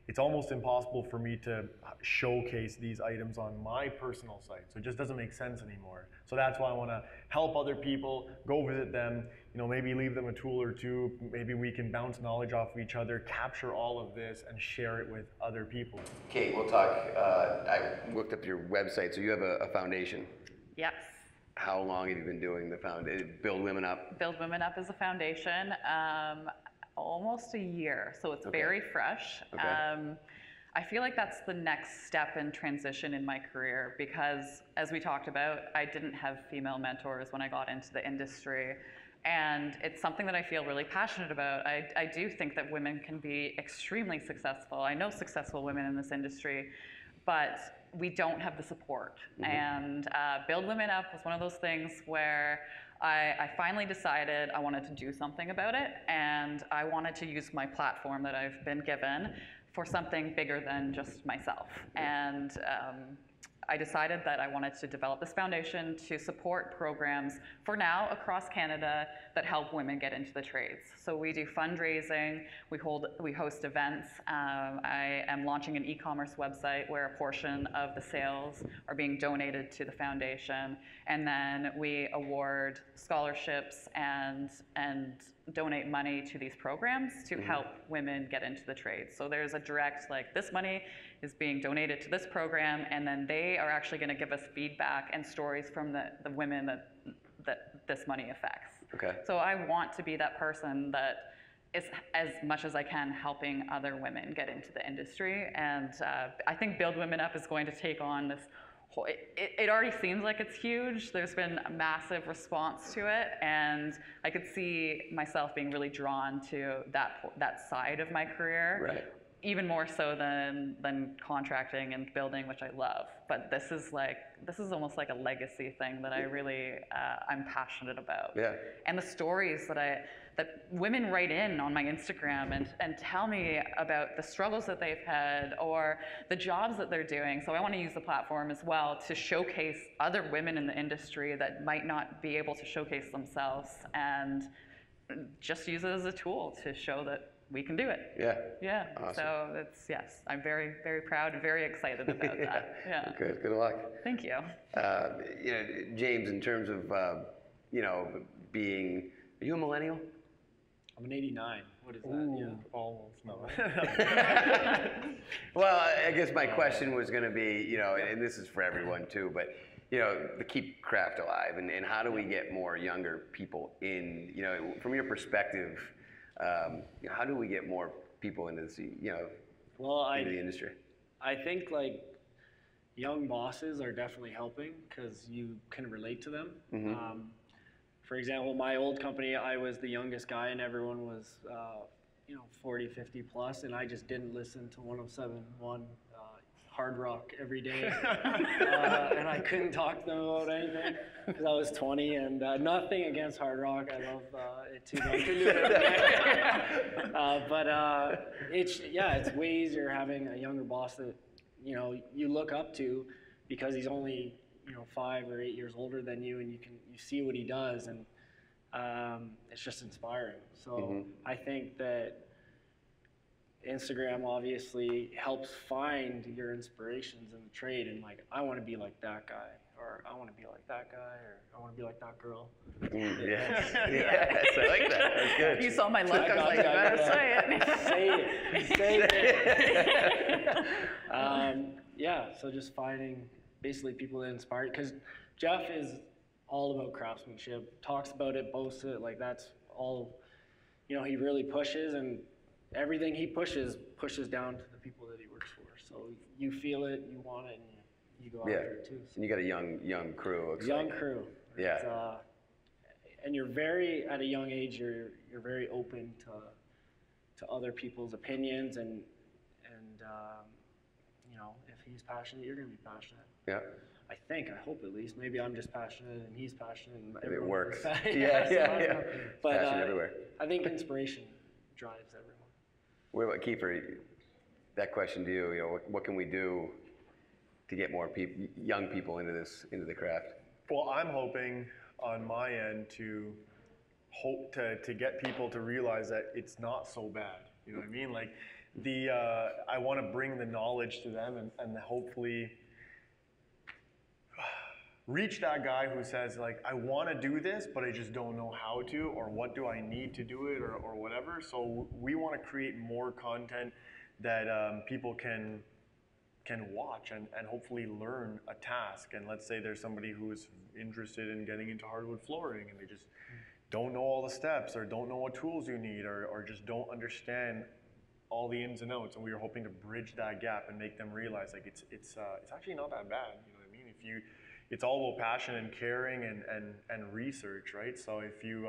it's almost impossible for me to showcase these items on my personal site. So it just doesn't make sense anymore. So that's why I want to help other people, go visit them, maybe leave them a tool or two. Maybe we can bounce knowledge off of each other, capture all of this, and share it with other people. Kate, we'll talk. I looked up your website, so you have a foundation. Yes. How long have you been doing the foundation? Build Women Up? Build Women Up is a foundation. Almost a year, so it's very fresh. Okay. I feel like that's the next step in transition in my career because, as we talked about, I didn't have female mentors when I got into the industry. And it's something that I feel really passionate about. I do think that women can be extremely successful. I know successful women in this industry, but we don't have the support. And Build Women Up was one of those things where I finally decided I wanted to do something about it, and I wanted to use my platform that I've been given for something bigger than just myself. And I decided that I wanted to develop this foundation to support programs for now across Canada that help women get into the trades. So we do fundraising, we host events. I am launching an e-commerce website where a portion of the sales are being donated to the foundation, and then we award scholarships and donate money to these programs to help women get into the trades. So there's a direct, this money is being donated to this program, and then they are actually going to give us feedback and stories from the women that this money affects. Okay. So I want to be that person that is, as much as I can, helping other women get into the industry. And I think Build Women Up is going to take on this whole, it already seems like it's huge. There's been a massive response to it, and I could see myself being really drawn to that side of my career. Right. Even more so than contracting and building, which I love. But this is almost like a legacy thing that I really I'm passionate about. Yeah. And the stories that women write in on my Instagram and tell me about the struggles that they've had or the jobs that they're doing. So I want to use the platform as well to showcase other women in the industry that might not be able to showcase themselves, and just use it as a tool to show that we can do it. Yeah. Yeah. Awesome. So yes, I'm very, very proud and very excited about that. Yeah. Good luck. Thank you. James, in terms of, being, are you a millennial? I'm an 89. What is that? Ooh, Yeah. almost, no. Well, I guess my question was going to be, and this is for everyone too, but, to keep craft alive, and how do we get more younger people in, from your perspective, how do we get more people into the, into the industry? I think young bosses are definitely helping because you can relate to them. For example, my old company, I was the youngest guy and everyone was, 40, 50 plus, and I just didn't listen to 107.1 hard rock every day. And I couldn't talk to them about anything because I was 20, and nothing against hard rock. I love it too, but I couldn't do it. But it's way easier having a younger boss that, you look up to because he's only, 5 or 8 years older than you, and you see what he does, and it's just inspiring. So I think that Instagram obviously helps find your inspirations in the trade, and I want to be like that guy, or I want to be like that guy, or I want to be like that girl. Yes, I like that. That's good. You saw my look. I was like, you better say it. Say it. So just finding basically people that inspire, because Jeff is all about craftsmanship, talks about it, boasts it, that's all, he really pushes, and everything he pushes down to the people that he works for. So you feel it, you want it, and you go after it too. So. And you got a young crew. Young crew. Yeah. And you're at a young age, you're very open to other people's opinions, and if he's passionate, you're going to be passionate. Yeah. I hope at least. Maybe I'm just passionate and he's passionate. And it works. Yeah. But passion everywhere. I think inspiration drives everyone. What about Kiefer? That question to you. What can we do to get more young people into the craft? Well, I'm hoping on my end to get people to realize that it's not so bad. You know what I mean? Like I want to bring the knowledge to them and hopefully reach that guy who says like, I want to do this, but I just don't know how to, or what do I need to do it, or whatever. So we want to create more content that people can watch and hopefully learn a task. And let's say there's somebody who is interested in getting into hardwood flooring and they just don't know all the steps or don't know what tools you need or just don't understand all the ins and outs. And we are hoping to bridge that gap and make them realize like it's actually not that bad. You know what I mean? It's all about passion and caring and research, right? So if you,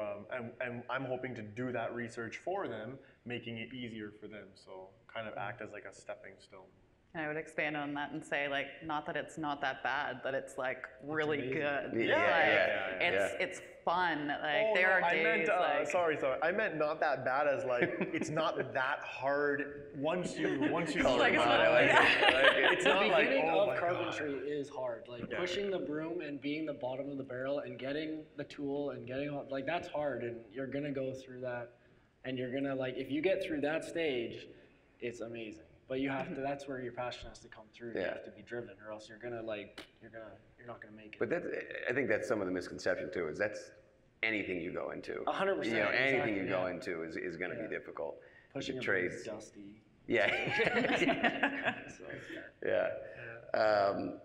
and I'm hoping to do that research for them, making it easier for them. So kind of act as like a stepping stone. And I would expand on that and say, like, not that it's not that bad, but it's like really good. It's fun. Like there are days. Sorry. I meant not that bad as like it's not that hard once you learn about it. It's not like beginning of carpentry is hard. Like pushing the broom and being the bottom of the barrel and getting the tool and getting all, like that's hard, and you're gonna go through that, and you're gonna like if you get through that stage, it's amazing. But you have to. That's where your passion has to come through. You have to be driven, or else you're not gonna make it. But I think that's some of the misconception too. Is that's anything you go into. 100%. You know, anything you go into is going to be difficult. Pushing trades. Is dusty. Yeah. So,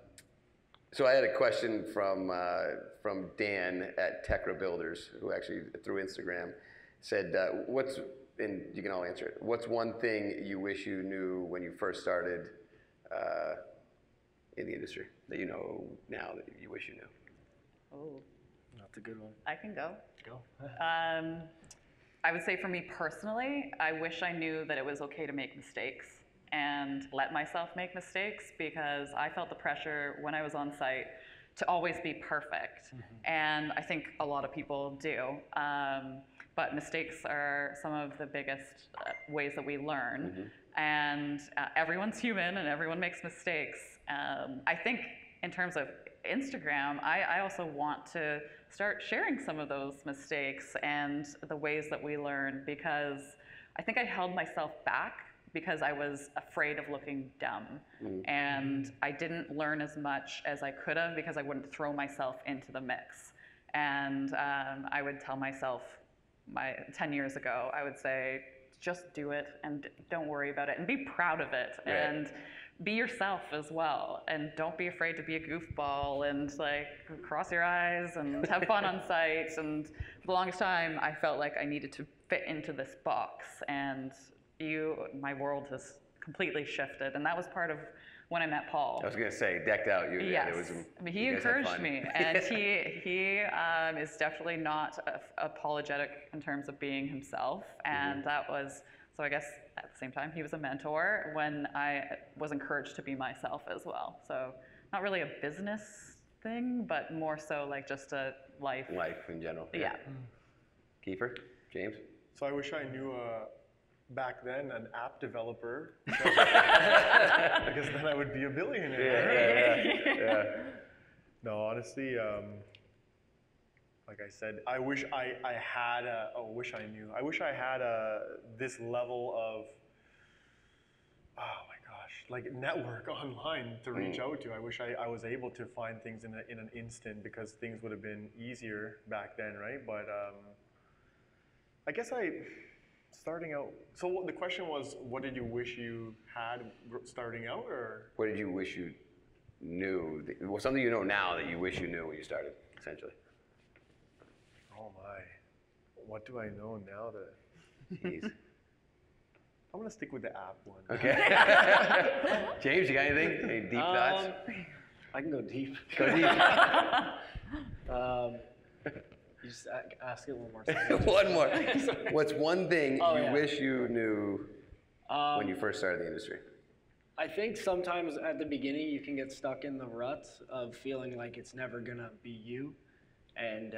so I had a question from Dan at Tekra Builders, who actually through Instagram said, and you can all answer it. What's one thing you wish you knew when you first started in the industry that you know now that you wish you knew? Oh, that's a good one. I can go. Go. I would say for me personally, I wish I knew that it was okay to make mistakes and let myself make mistakes, because I felt the pressure when I was on site to always be perfect. And I think a lot of people do. But mistakes are some of the biggest ways that we learn. And everyone's human and everyone makes mistakes. I think in terms of Instagram, I also want to start sharing some of those mistakes and the ways that we learn, because I think I held myself back because I was afraid of looking dumb. And I didn't learn as much as I could have because I wouldn't throw myself into the mix. And I would tell myself, 10 years ago, I would say, just do it and don't worry about it and be proud of it and be yourself as well. And don't be afraid to be a goofball and like cross your eyes and have fun on site. And for the longest time, I felt like I needed to fit into this box, and my world has completely shifted. And that was part of when I met Paul. I was going to say, decked out. Yes. He encouraged me, and he is definitely not apologetic in terms of being himself. And that was, so I guess at the same time, he was a mentor when I was encouraged to be myself as well. So not really a business thing, but more so like just a life. Life in general. Yeah. Kiefer, James? So I wish I knew back then an app developer, because then I would be a billionaire. No, honestly, like I said, I wish I had this level of, oh my gosh, like network online to reach out to. I wish I was able to find things in an instant, because things would have been easier back then, right? But I guess starting out, so the question was, what did you wish you had starting out, or? What did you wish you knew? Well, something you know now that you wish you knew when you started, essentially. Oh my, what do I know now that? Jeez. I'm gonna stick with the app one. Okay. James, you got anything? Any deep thoughts? I can go deep. Go deep. You just ask it one more time. One more. What's one thing you wish you knew when you first started the industry? I think sometimes at the beginning you can get stuck in the ruts of feeling like it's never gonna be you. And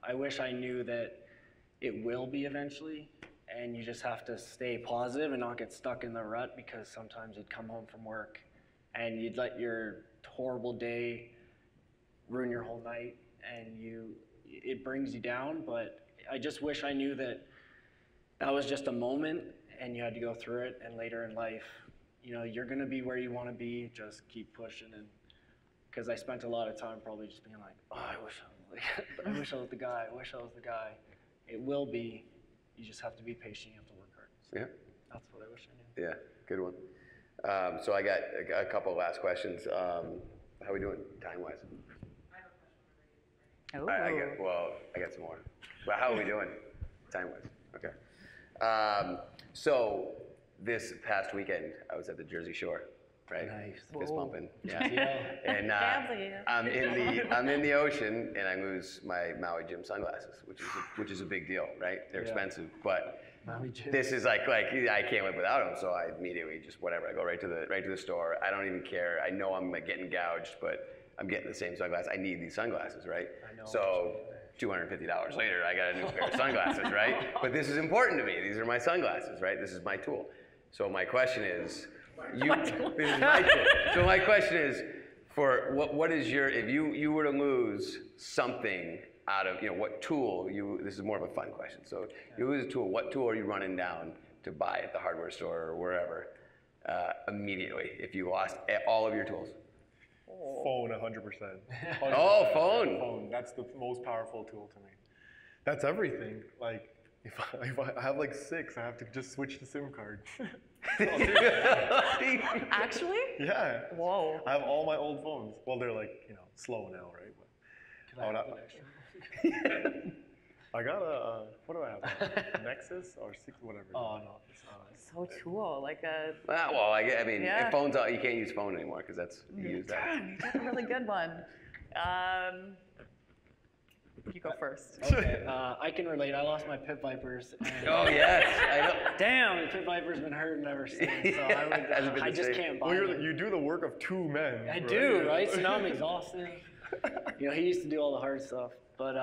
I wish I knew that it will be eventually, and you just have to stay positive and not get stuck in the rut, because sometimes you'd come home from work and you'd let your horrible day ruin your whole night, and it brings you down. But I just wish I knew that was just a moment, and you had to go through it. And later in life, you know, you're gonna be where you want to be. Just keep pushing. And because I spent a lot of time probably just being like, oh, I wish I was like, I wish I was the guy. I wish I was the guy. It will be. You just have to be patient. You have to work hard. So Yeah. that's what I wish I knew. Yeah, good one. So I got a couple of last questions. How are we doing time-wise? Oh. I got some more. But how are we doing time-wise? Okay. So this past weekend, I was at the Jersey Shore, right? Nice. Fist Whoa. bumping. Yeah. Yeah. And Gamsy. I'm in the ocean, and I lose my Maui Jim sunglasses, which is a big deal, right? They're Yeah. expensive, but Maui Jim. this is like I can't live without them. So I immediately just whatever. I go right to the store. I don't even care. I know I'm like getting gouged, but I'm getting the same sunglasses. I need these sunglasses, right? I know. So $250 later, I got a new pair of sunglasses, right? But this is important to me. These are my sunglasses, right? This is my tool. So my question is, this is my tool. So my question is, for what is your, if you were to lose something out of, what tool this is more of a fun question. So you lose a tool, what tool are you running down to buy at the hardware store or wherever immediately if you lost all of your tools? Phone, 100%. Oh, phone. Phone. That's the most powerful tool to me. That's everything. Like, if I have like 6, I have to just switch the SIM card. Actually? Yeah. Whoa. I have all my old phones. Well, they're like, slow now, right? Can I have the next one? I got a, what do I have? Nexus or 6, whatever. Oh, no. It's not. So cool. Like a. Well, I mean, Yeah. if phone's out, you can't use phone anymore because you use that. Darn, you got a really good one. You go first. Okay, I can relate. I lost my Pit Vipers. And Oh yes, I know. damn, the Pit Viper's been hurting ever since. So Hasn't been I the just same. can't buy Well, them. you do the work of 2 men. I right? do, right? So now I'm exhausted. He used to do all the hard stuff. But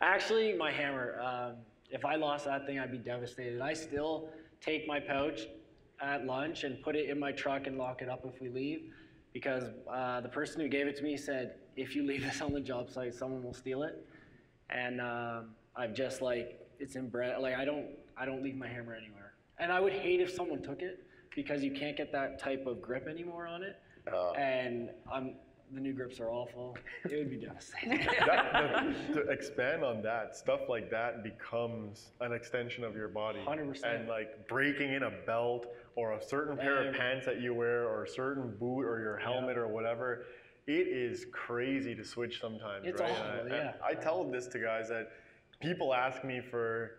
actually, my hammer, if I lost that thing, I'd be devastated. I still take my pouch at lunch and put it in my truck and lock it up if we leave. Because the person who gave it to me said, if you leave this on the job site, someone will steal it. And I've just it's inbred. Like I don't leave my hammer anywhere. And I would hate if someone took it because you can't get that type of grip anymore on it. And the new grips are awful. It would be devastating. To expand on that, stuff like that becomes an extension of your body. 100%. And like breaking in a belt or a certain pair of pants that you wear or a certain boot or your helmet or whatever, it is crazy to switch sometimes, It's right? awful, And yeah. I tell this to guys that people ask me for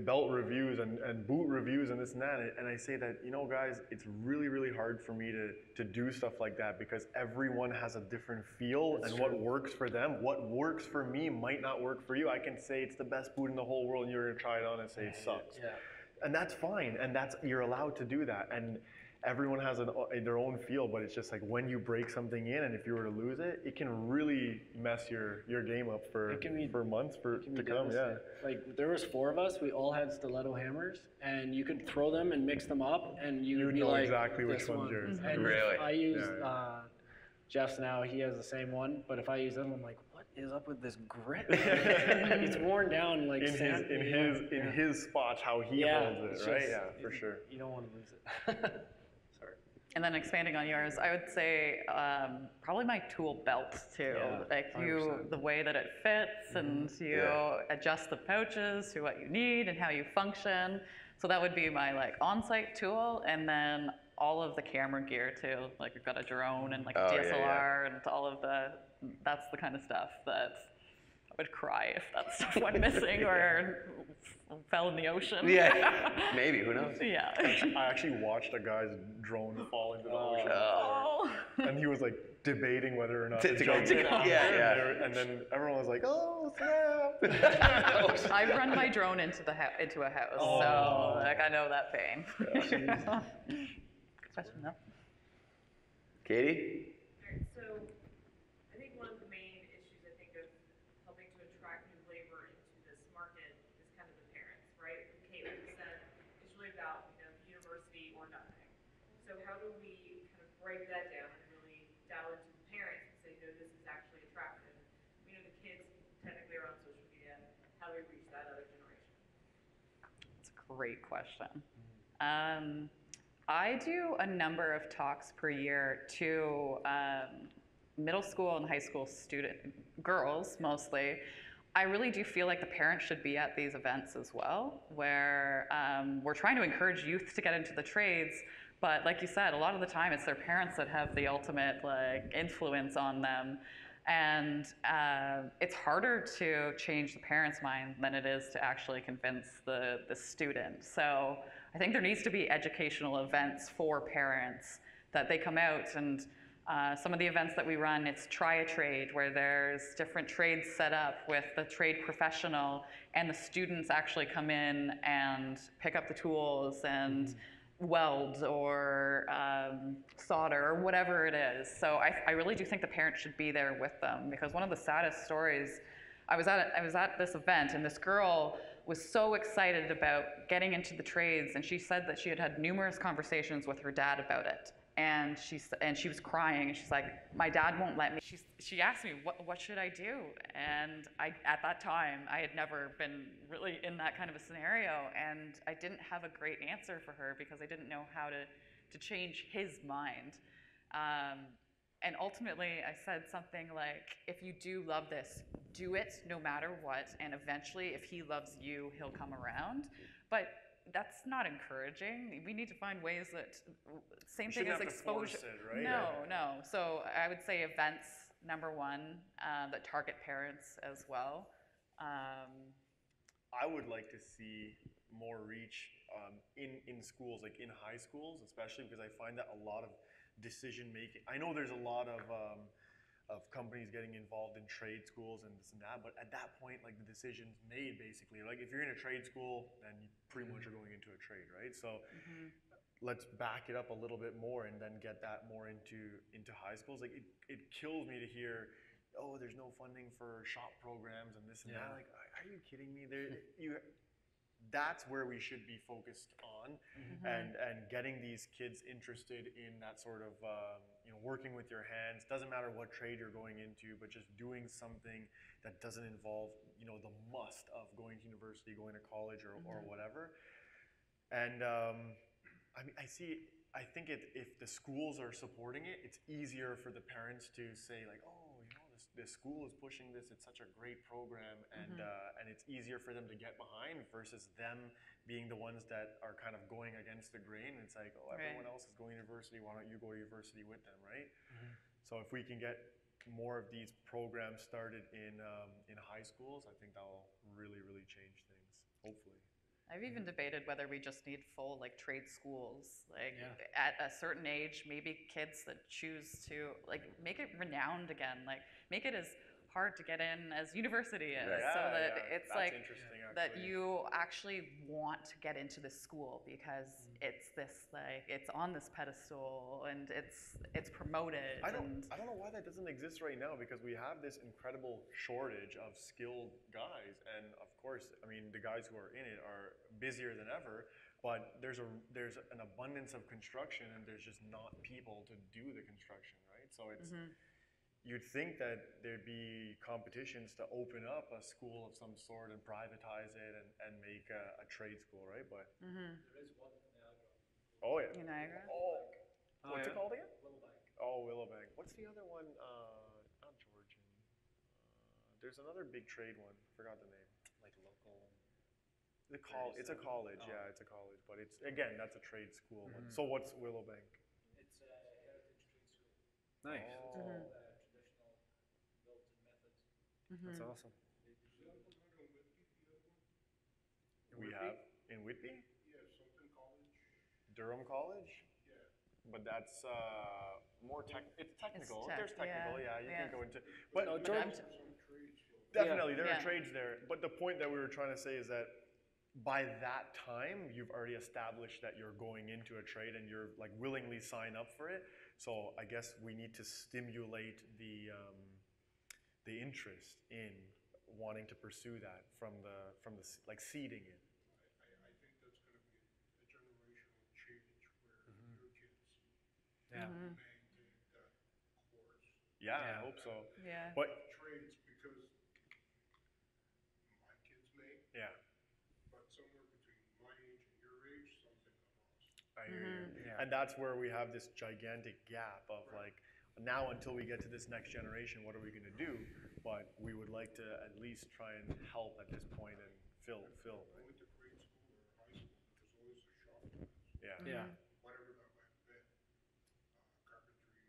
belt reviews and boot reviews and this and that, and I say that, guys, it's really, really hard for me to do stuff like that because everyone has a different feel and what works for them. What works for me might not work for you. I can say it's the best boot in the whole world and you're gonna try it on and say it sucks. Yeah. And that's fine, and you're allowed to do that. And everyone has their own feel, but it's just like when you break something in, and if you were to lose it, it can really mess your game up for months to come. Yeah. Like there was 4 of us. We all had stiletto hammers, and you could throw them and mix them up, and you would be know like, exactly which this one's one. yours. And Really? I used Jeff's now. He has the same one, but if I use them, I'm like, what is up with this grip? It's worn down like sand. in his spots how he holds it, it's right? just- Yeah, for sure. You don't want to lose it. Sorry. And then expanding on yours, I would say probably my tool belt too. Yeah, Like 100%. the way that it fits, and you adjust the pouches to what you need and how you function. So that would be my on-site tool, and then all of the camera gear too. Like we've got a drone and like a DSLR and all of that's the kind of stuff that I would cry if that stuff went missing or fell in the ocean. Yeah, maybe, who knows? Yeah. I actually watched a guy's drone fall into the ocean, Oh. and he was like debating whether or not To to go jump to in go- after, yeah. and then everyone was like, "Oh snap!" I've run my drone into a house, Oh. so I know that pain. Good question, though. Katie? Alright, so I think one of the main issues of helping to attract new labor into this market is kind of the parents, right? Like Caitlin said, it's really about university or nothing. So how do we kind of break that down and really dial into the parents and say, this is actually attractive? The kids technically are on social media. How do we reach that other generation? great question. I do a number of talks per year to middle school and high school student girls mostly. I really do feel like the parents should be at these events as well, where we're trying to encourage youth to get into the trades, but like you said, a lot of the time it's their parents that have the ultimate like influence on them, and it's harder to change the parents' mind than it is to actually convince the student. So I think there needs to be educational events for parents that they come out and some of the events that we run, it's try a trade, where there's different trades set up with the trade professional, and the students actually come in and pick up the tools and weld or solder or whatever it is. So I really do think the parents should be there with them, because one of the saddest stories, I was at this event, and this girl was so excited about getting into the trades, and she said that she had had numerous conversations with her dad about it. And she was crying, and she's like, my dad won't let me. She asked me, what should I do? And at that time, I had never been really in that kind of a scenario, and I didn't have a great answer for her because I didn't know how to change his mind. And ultimately, I said something like, if you do love this, do it no matter what, and eventually, if he loves you, he'll come around. But that's not encouraging. We need to find ways that, same thing as exposure. Right? No. So I would say events, number one, that target parents as well. I would like to see more reach in schools, like in high schools, especially because I find that a lot of decision making. I know there's a lot of companies getting involved in trade schools and this and that, but at that point, like the decision's made basically. Like if you're in a trade school, then you pretty much are going into a trade, right? So let's back it up a little bit more and then get that more into high schools. Like it kills me to hear, oh, there's no funding for shop programs and this and that. Like, are you kidding me? That's where we should be focused on, and getting these kids interested in that sort of working with your hands. Doesn't matter what trade you're going into, but just doing something that doesn't involve the must of going to university, going to college, or whatever. And I mean, I think if the schools are supporting it, it's easier for the parents to say like, oh, this school is pushing this, it's such a great program, and it's easier for them to get behind versus them being the ones that are kind of going against the grain. It's like, oh, everyone else is going to university, why don't you go to university with them, right? So if we can get more of these programs started in high schools, I think that will really, really change things, hopefully. I've even debated whether we just need full like trade schools, like at a certain age, maybe kids that choose to like make it renowned again, like make it as hard to get in as university is, so that it's that's like that actually. you actually want to get into this school because it's this like it's on this pedestal and it's promoted. I don't know why that doesn't exist right now, because we have this incredible shortage of skilled guys, and of course, I mean, the guys who are in it are busier than ever, but there's an abundance of construction, and there's just not people to do the construction, right? So it's you'd think that there'd be competitions to open up a school of some sort and privatize it and make a trade school, right? But there is one in Niagara. oh yeah, In Niagara? What's it called again? Willowbank. Oh, Willowbank. What's the other one? Not Georgian. There's another big trade one. Forgot the name. Like local. It's a college. Yeah, it's a college, but it's again that's a trade school. So what's Willowbank? It's a heritage trade school. Nice. It's all traditional built-in methods. That's awesome. We have in Whitby? Yeah, something college. Durham College? Yeah. But that's more it's technical. tech, There's technical, yeah, you yeah. can go into. But I'm George, Some trades. So definitely there Yeah. are trades there. But the point that we were trying to say is that by that time you've already established that you're going into a trade and you're like willingly sign up for it. So I guess we need to stimulate the interest in wanting to pursue that from the like seeding it. I think that's going to be a generational change where your kids Yeah. maintain that course. Yeah, Yeah. I hope so. Yeah. But Trades, because my kids may, yeah. but somewhere between my age I hear you. Yeah. And that's where we have this gigantic gap of like, now until we get to this next generation, what are we going to do? But we would like to at least try and help at this point and fill. I went to grade school or high school, there's always a shop class, Yeah. Yeah. whatever that might have been, carpentry,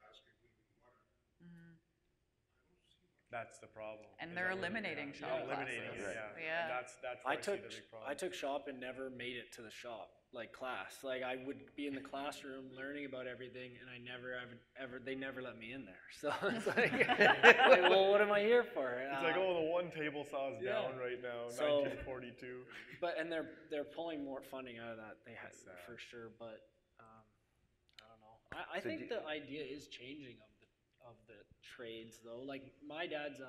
basket weaving, whatever. I don't see much. That's the problem. And is they're that we're- eliminating yeah, shop eliminating classes. it, yeah. Yeah. And that's where I see the big problem. I took shop and never made it to the shop, like class. Like I would be in the classroom learning about everything, and I never ever they never let me in there. So it's like, well, what am I here for? It's like, oh, the one table saw is yeah. down right now, So- 1942. But and they're pulling more funding out of that. They had It's sad. for sure, but I don't know. I So think the idea is changing of the trades though. Like my dad's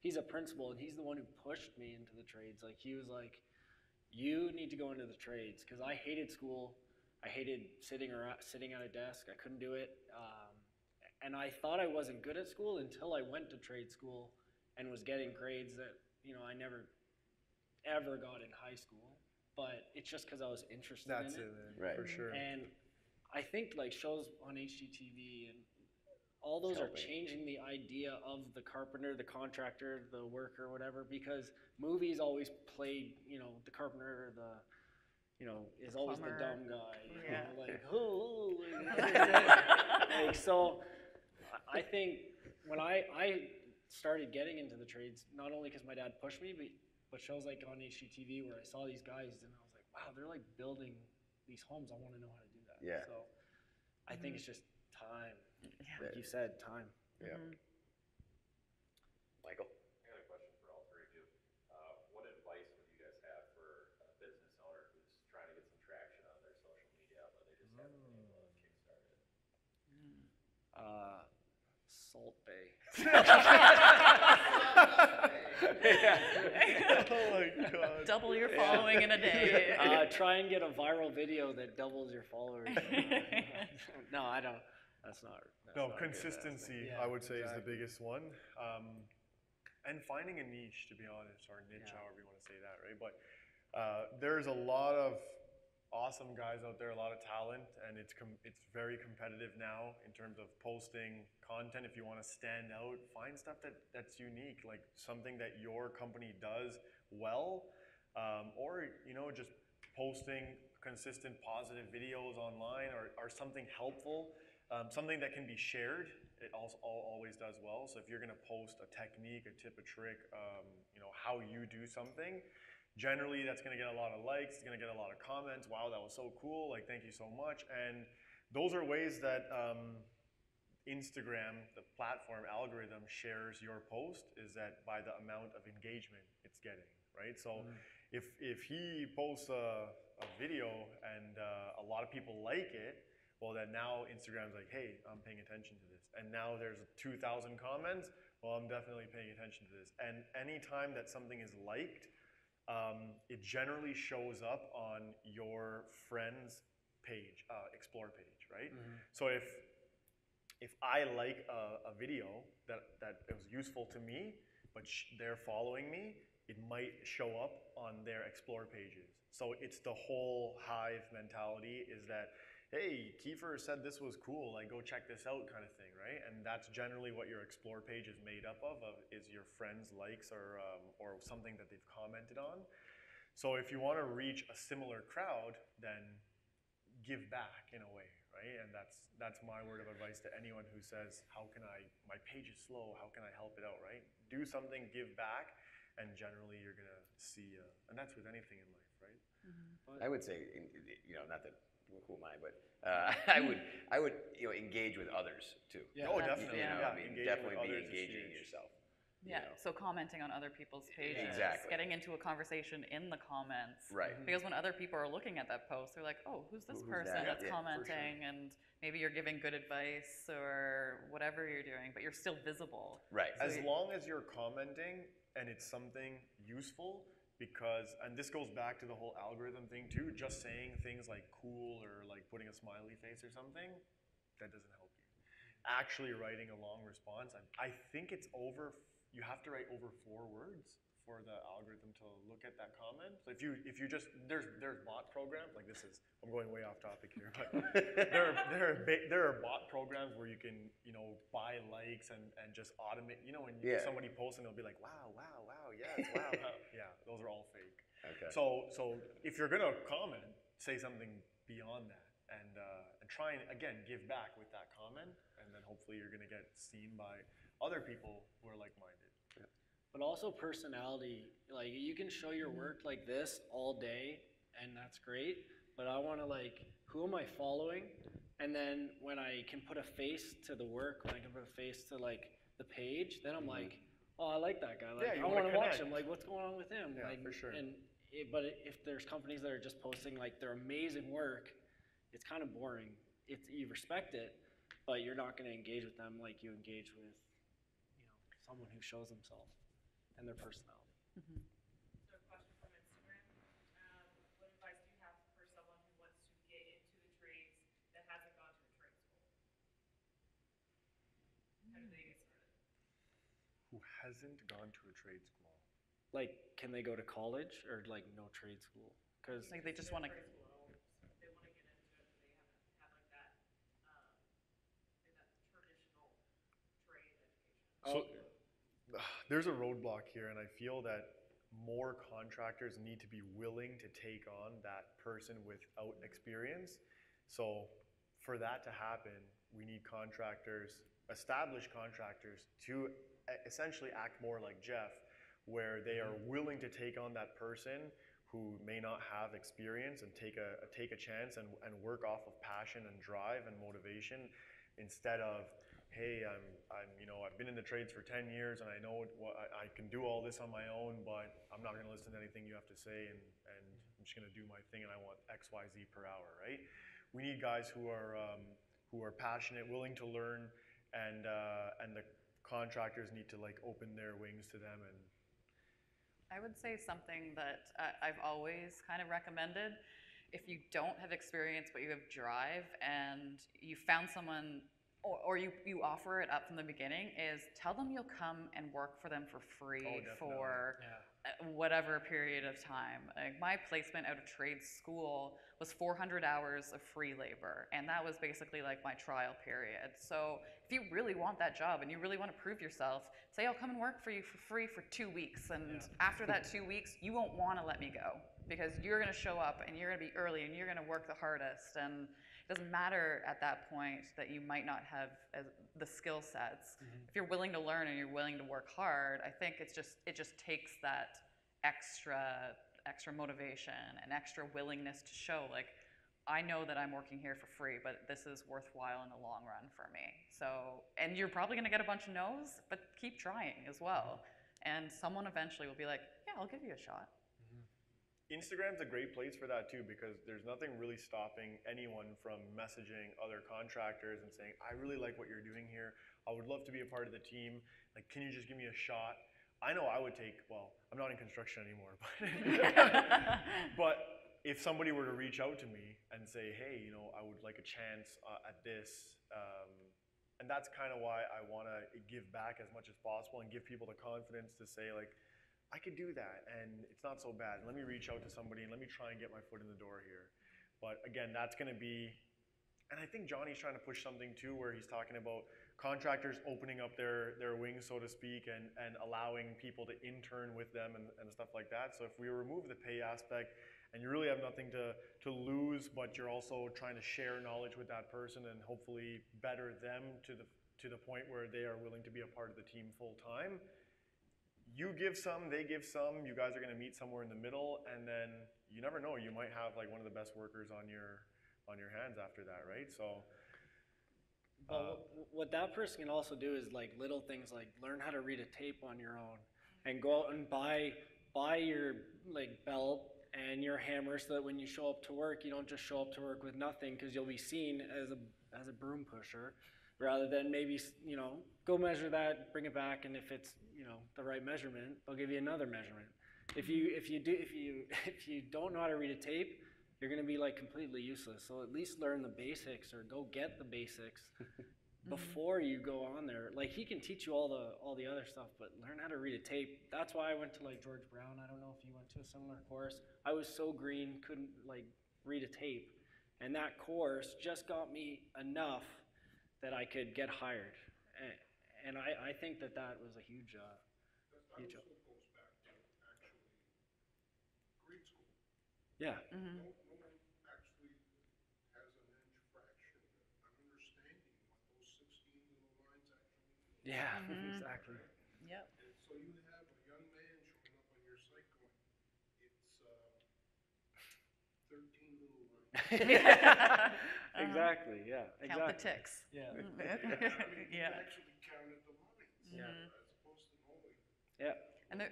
he's a principal, and he's the one who pushed me into the trades. Like he was like, you need to go into the trades, because I hated school. I hated sitting at a desk. I couldn't do it, and I thought I wasn't good at school until I went to trade school and was getting grades that I never ever got in high school. But it's just because I was interested That's in it, it. man, Right. for sure. And I think like shows on HGTV and all those are Helping. changing the idea of the carpenter, the contractor, the worker, whatever, because movies always played, the carpenter, is always the Plumber. dumb guy, Yeah. like, oh, like, so I think when I started getting into the trades, not only because my dad pushed me, but shows like on HGTV where I saw these guys and I was like, wow, they're like building these homes. I want to know how to do that. Yeah. So I think it's just time. Yeah. Like you said, time. Yeah. Michael? I got a question for all three of you. What advice would you guys have for a business owner who's trying to get some traction on their social media, but they just haven't been able to kickstart it? Salt Bay. Oh my God. Double your following in a day. Try and get a viral video that doubles your followers. No, I don't. That's not No, not good. consistency, Yeah, I would say, is exactly. the biggest one. And finding a niche, to be honest, or niche, Yeah. however you want to say that, right? But there's a lot of awesome guys out there, a lot of talent, and it's very competitive now in terms of posting content. If you want to stand out, find stuff that's unique, like something that your company does well, or just posting consistent positive videos online, or something helpful, something that can be shared. It also always does well. So if you're going to post a technique, a tip, a trick, how you do something, generally that's going to get a lot of likes, it's going to get a lot of comments. Wow, that was so cool, like thank you so much. And those are ways that Instagram, the platform algorithm, shares your post, is that by the amount of engagement it's getting, right? So if he posts a video and a lot of people like it, well then now Instagram's like, hey, I'm paying attention to this. And now there's 2,000 comments, well, I'm definitely paying attention to this. And anytime that something is liked, it generally shows up on your friend's page, explore page, right? So if I like a video that it was useful to me, but they're following me, it might show up on their explore pages. So it's the whole hive mentality, is that, hey, Kiefer said this was cool, like go check this out kind of thing, right? And that's generally what your explore page is made up of is your friends' likes or something that they've commented on. So if you want to reach a similar crowd, then give back in a way, right? And that's my word of advice to anyone who says, my page is slow, how can I help it out, right? Do something, give back, and generally you're gonna see, and that's with anything in life, right? I would say, not that, who am I, but I would engage with others too. Yeah. Oh, definitely. Yeah. I mean, Engaging definitely with be others is engaging huge. yourself. Yeah, so commenting on other people's pages, Exactly. getting into a conversation in the comments. Right. Because when other people are looking at that post, they're like, oh, who's this Who's person that? that's Yeah, for commenting? And maybe you're giving good advice or whatever you're doing, but you're still visible. Right. As long as you're commenting and it's something useful, and this goes back to the whole algorithm thing too, just saying things like cool or like putting a smiley face or something, that doesn't help you. Actually writing a long response, I think it's you have to write over 4 words for the algorithm to look at that comment. So if you just there's bot programs like I'm going way off topic here, but there are bot programs where you can buy likes and just automate. When somebody posts and they'll be like wow yes wow yeah, those are all fake. Okay. So if you're gonna comment, say something beyond that, and try and again give back with that comment, and then hopefully you're gonna get seen by other people who are like-minded. Yeah. But also personality, like you can show your work like this all day and that's great, but I want to who am I following? And then when I can put a face to the work, when I can put a face to the page, then I'm like, oh, I like that guy. I want to watch him. What's going on with him? Yeah, for sure. But if there's companies that are just posting their amazing work, it's kind of boring. You respect it, but you're not going to engage with them like you engage with someone who shows himself and their personality. Mm-hmm. So a question from Instagram. What advice do you have for someone who wants to get into the trades that hasn't gone to a trade school? How do they get started? Who hasn't gone to a trade school? Can they go to college or no trade school? Because Like they just want to. Trade school at all, they want to get into it, but they haven't had that traditional trade education. So there's a roadblock here, and I feel that more contractors need to be willing to take on that person without experience. So for that to happen, we need established contractors to essentially act more like Jeff, where they are willing to take on that person who may not have experience and take a chance and work off of passion and drive and motivation, instead of, hey, I've been in the trades for 10 years and I know I can do all this on my own, but I'm not going to listen to anything you have to say, and I'm just going to do my thing, and I want X, Y, Z per hour, right? We need guys who are passionate, willing to learn, and the contractors need to open their wings to them. And I would say something that I've always kind of recommended. If you don't have experience but you have drive and you found someone or you offer it up from the beginning, is tell them you'll come and work for them for free for whatever period of time. Like my placement out of trade school was 400 hours of free labor, and that was basically my trial period. So if you really want that job and you really want to prove yourself, say I'll come and work for you for free for 2 weeks, and after that 2 weeks, you won't want to let me go because you're going to show up and you're going to be early and you're going to work the hardest, and it doesn't matter at that point that you might not have the skill sets. Mm-hmm. If you're willing to learn and you're willing to work hard, I think it just takes that extra motivation and extra willingness to show I know that I'm working here for free, but this is worthwhile in the long run for me. So, and you're probably going to get a bunch of no's, but keep trying as well. And someone eventually will be like, yeah, I'll give you a shot. Instagram's a great place for that too, because there's nothing really stopping anyone from messaging other contractors and saying, I really like what you're doing here. I would love to be a part of the team. Can you just give me a shot? I know I would I'm not in construction anymore, but if somebody were to reach out to me and say, hey, I would like a chance at this, and that's kind of why I want to give back as much as possible and give people the confidence to say I could do that, and it's not so bad. Let me reach out to somebody and let me try and get my foot in the door here. But again, that's going to be, and I think Johnny's trying to push something too, where he's talking about contractors opening up their wings, so to speak, and allowing people to intern with them and stuff like that. So if we remove the pay aspect and you really have nothing to lose, but you're also trying to share knowledge with that person and hopefully better them to the point where they are willing to be a part of the team full time. You give some, they give some, you guys are going to meet somewhere in the middle, and then you never know, you might have one of the best workers on your hands after that, right? So what that person can also do is little things learn how to read a tape on your own, and go out and buy your belt and your hammer, so that when you show up to work, you don't just show up to work with nothing, because you'll be seen as a broom pusher, rather than maybe go measure that, bring it back, and if it's the right measurement, they'll give you another measurement. If you don't know how to read a tape, you're going to be completely useless. So at least learn the basics, or go get the basics, before you go on there. Like, he can teach you all the other stuff, but learn how to read a tape. That's why I went to like George Brown. I don't know if you went to a similar course. I was so green, couldn't like read a tape, and that course just got me enough that I could get hired. And I think that was a huge That huge also goes back to actually grade school. yeah. No one actually has an inch fraction, an understanding what those 16 little lines actually mean. Yeah, exactly. Yep. And so you have a young man showing up on your site going, it's 13 little lines. Exactly, yeah, exactly. Count the ticks. Yeah. I mean, you Yeah. actually counted the lines. Yeah. As opposed to knowing. Yeah. And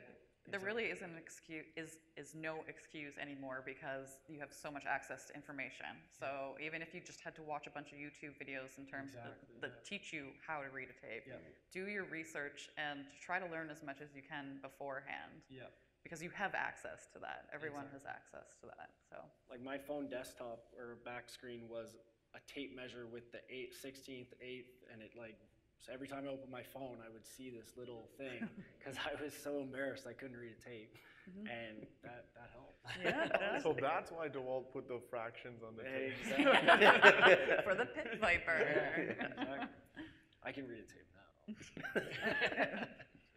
there really isn't an excuse, is no excuse anymore because you have so much access to information. So even if you just had to watch a bunch of YouTube videos in terms Exactly, that teach you how to read a tape, Yeah. do your research and try to learn as much as you can beforehand. Yeah. Because you have access to that. Everyone has access to that. So Like, my phone desktop or back screen was a tape measure with the 16th, 8th, and it like, so every time I opened my phone, I would see this little thing because I was so embarrassed I couldn't read a tape, and that helped. yeah, it does. So that's why DeWalt put the fractions on the tape. Exactly. For the pit viper. Exactly. I can read a tape now.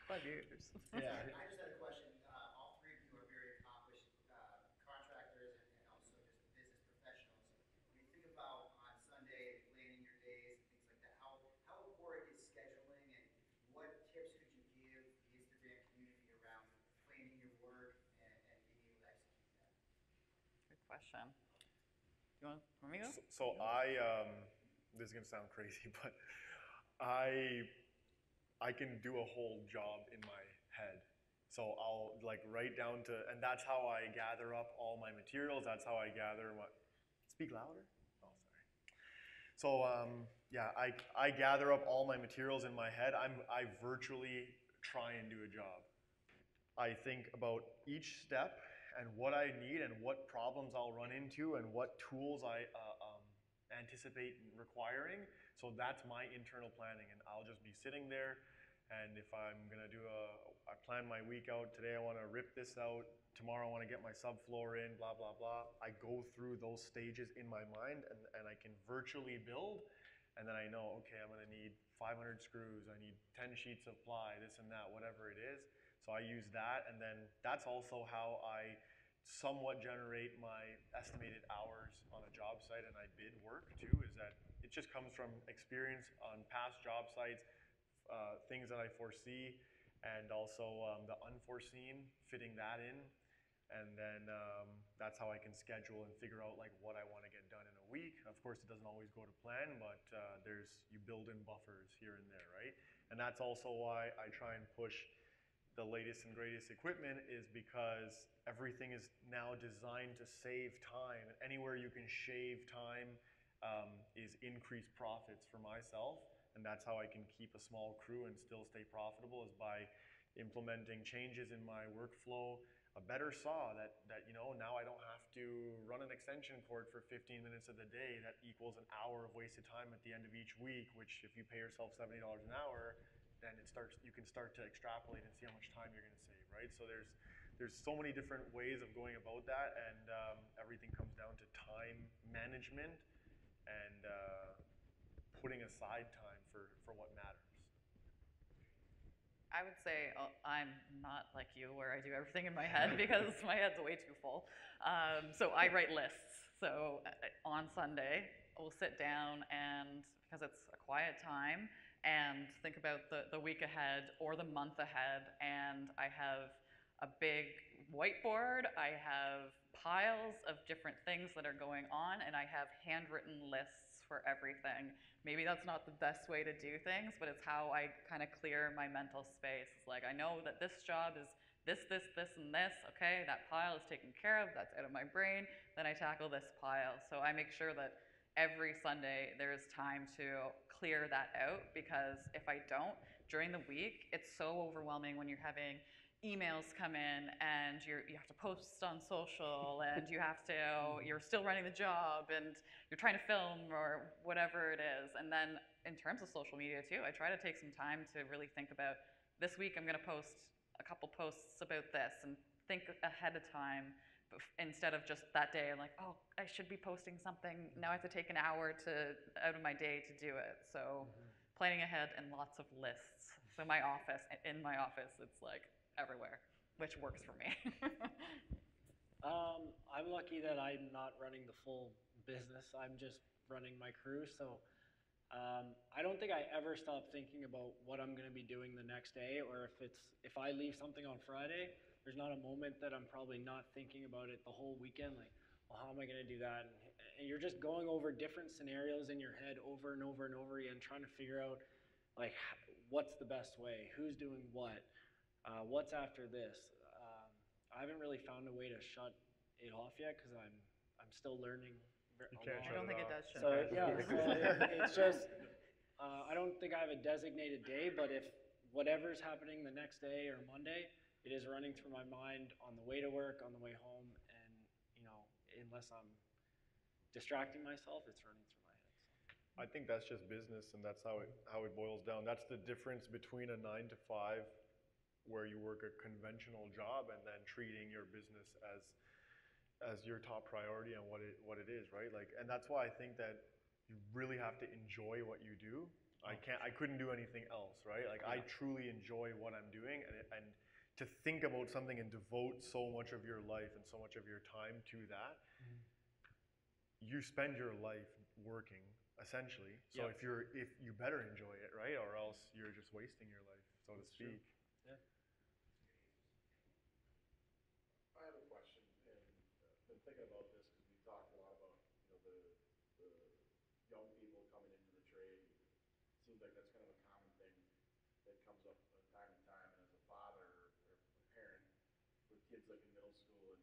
5 years. Yeah. I just had a question. All three of you are very accomplished contractors and also just business professionals. When you think about on Sunday planning your days and things like that, how important is scheduling, and what tips could you give the Instagram community around planning your work and being able to execute that? Good question. You want me to go? So this is gonna sound crazy, but I can do a whole job in my head. So I'll like write down and that's how I gather up all my materials. That's how I gather speak louder? Oh, sorry. So yeah, I gather up all my materials in my head. I virtually try and do a job. I think about each step and what I need and what problems I'll run into and what tools I anticipate requiring. So that's my internal planning, and I'll just be sitting there. And if I'm gonna I plan my week out. Today I want to rip this out. Tomorrow I want to get my subfloor in. Blah blah blah. I go through those stages in my mind, and I can virtually build. And then I know, okay, I'm gonna need 500 screws. I need 10 sheets of ply. This and that, whatever it is. So I use that, and then that's also how I somewhat generate my estimated hours on a job site, and I bid work too. Is that it just comes from experience on past job sites. Things that I foresee, and also the unforeseen, fitting that in, and then that's how I can schedule and figure out like what I want to get done in a week. Of course, it doesn't always go to plan, but you build in buffers here and there, right? And that's also why I try and push the latest and greatest equipment, is because everything is now designed to save time. Anywhere you can shave time is increased profits for myself. And that's how I can keep a small crew and still stay profitable, is by implementing changes in my workflow. A better saw that now I don't have to run an extension cord for 15 minutes of the day. That equals an hour of wasted time at the end of each week, which if you pay yourself $70 an hour, then you can start to extrapolate and see how much time you're going to save, right? So there's so many different ways of going about that, and everything comes down to time management and putting aside time for what matters. I would say I'm not like you, where I do everything in my head because my head's way too full. So I write lists. So on Sunday, we'll sit down and, because it's a quiet time, and think about the week ahead or the month ahead. And I have a big whiteboard. I have piles of different things that are going on, and I have handwritten lists for everything. Maybe that's not the best way to do things, but it's how I kind of clear my mental space. It's like, I know that this job is this, and this. Okay, that pile is taken care of. That's out of my brain. Then I tackle this pile. So I make sure that every Sunday there's time to clear that out, because if I don't, during the week, it's so overwhelming when you're having emails come in and you have to post on social and you're still running the job and you're trying to film or whatever it is. And then in terms of social media too, I try to take some time to really think about this week I'm going to post a couple posts about this and think ahead of time instead of just that day I'm like, oh, I should be posting something. Now I have to take an hour out of my day to do it. So planning ahead and lots of lists. So in my office, it's like everywhere, which works for me. I'm lucky that I'm not running the full business. I'm just running my crew. So I don't think I ever stop thinking about what I'm going to be doing the next day, or if I leave something on Friday, there's not a moment that I'm probably not thinking about it the whole weekend. Like, well, how am I going to do that? And you're just going over different scenarios in your head over and over and over again, trying to figure out like what's the best way, who's doing what, what's after this. I haven't really found a way to shut it off yet because I'm still learning. I don't think it does shut So off. yeah, it's just I don't think I have a designated day, but if whatever's happening the next day or Monday, it is running through my mind on the way to work, on the way home, and unless I'm distracting myself, it's running through my head. So. I think that's just business, and that's how it boils down. That's the difference between a 9 to 5, where you work a conventional job, and then treating your business as your top priority and what it is, right? Like, and that's why I think that you really have to enjoy what you do. I couldn't do anything else, right? Like, I truly enjoy what I'm doing, and to think about something and devote so much of your life and so much of your time to that, you spend your life working essentially. So if you better enjoy it, right? Or else you're just wasting your life, so to speak. Yeah. I have a question, and been thinking about this because we talked a lot about the young people coming into the trade. It seems like that's kind of a common thing that comes up from time to time. And as a father or a parent with kids like in middle school,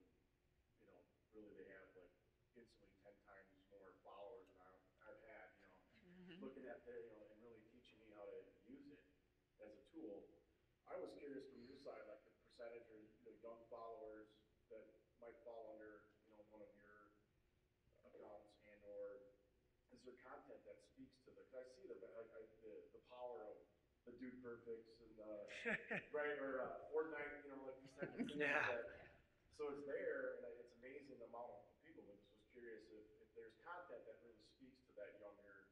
and really they have like instantly 10 times more followers than I've had. Looking at their and really teaching me how to use it as a tool. I was curious from your side, like the percentage or young followers that might fall under one of your accounts, and or is there content that speaks to the? Cause I see the power of the Dude Perfects and right or Fortnite, like these types of things. So it's there, and it's amazing the amount of people. But just was curious if there's content that really speaks to that younger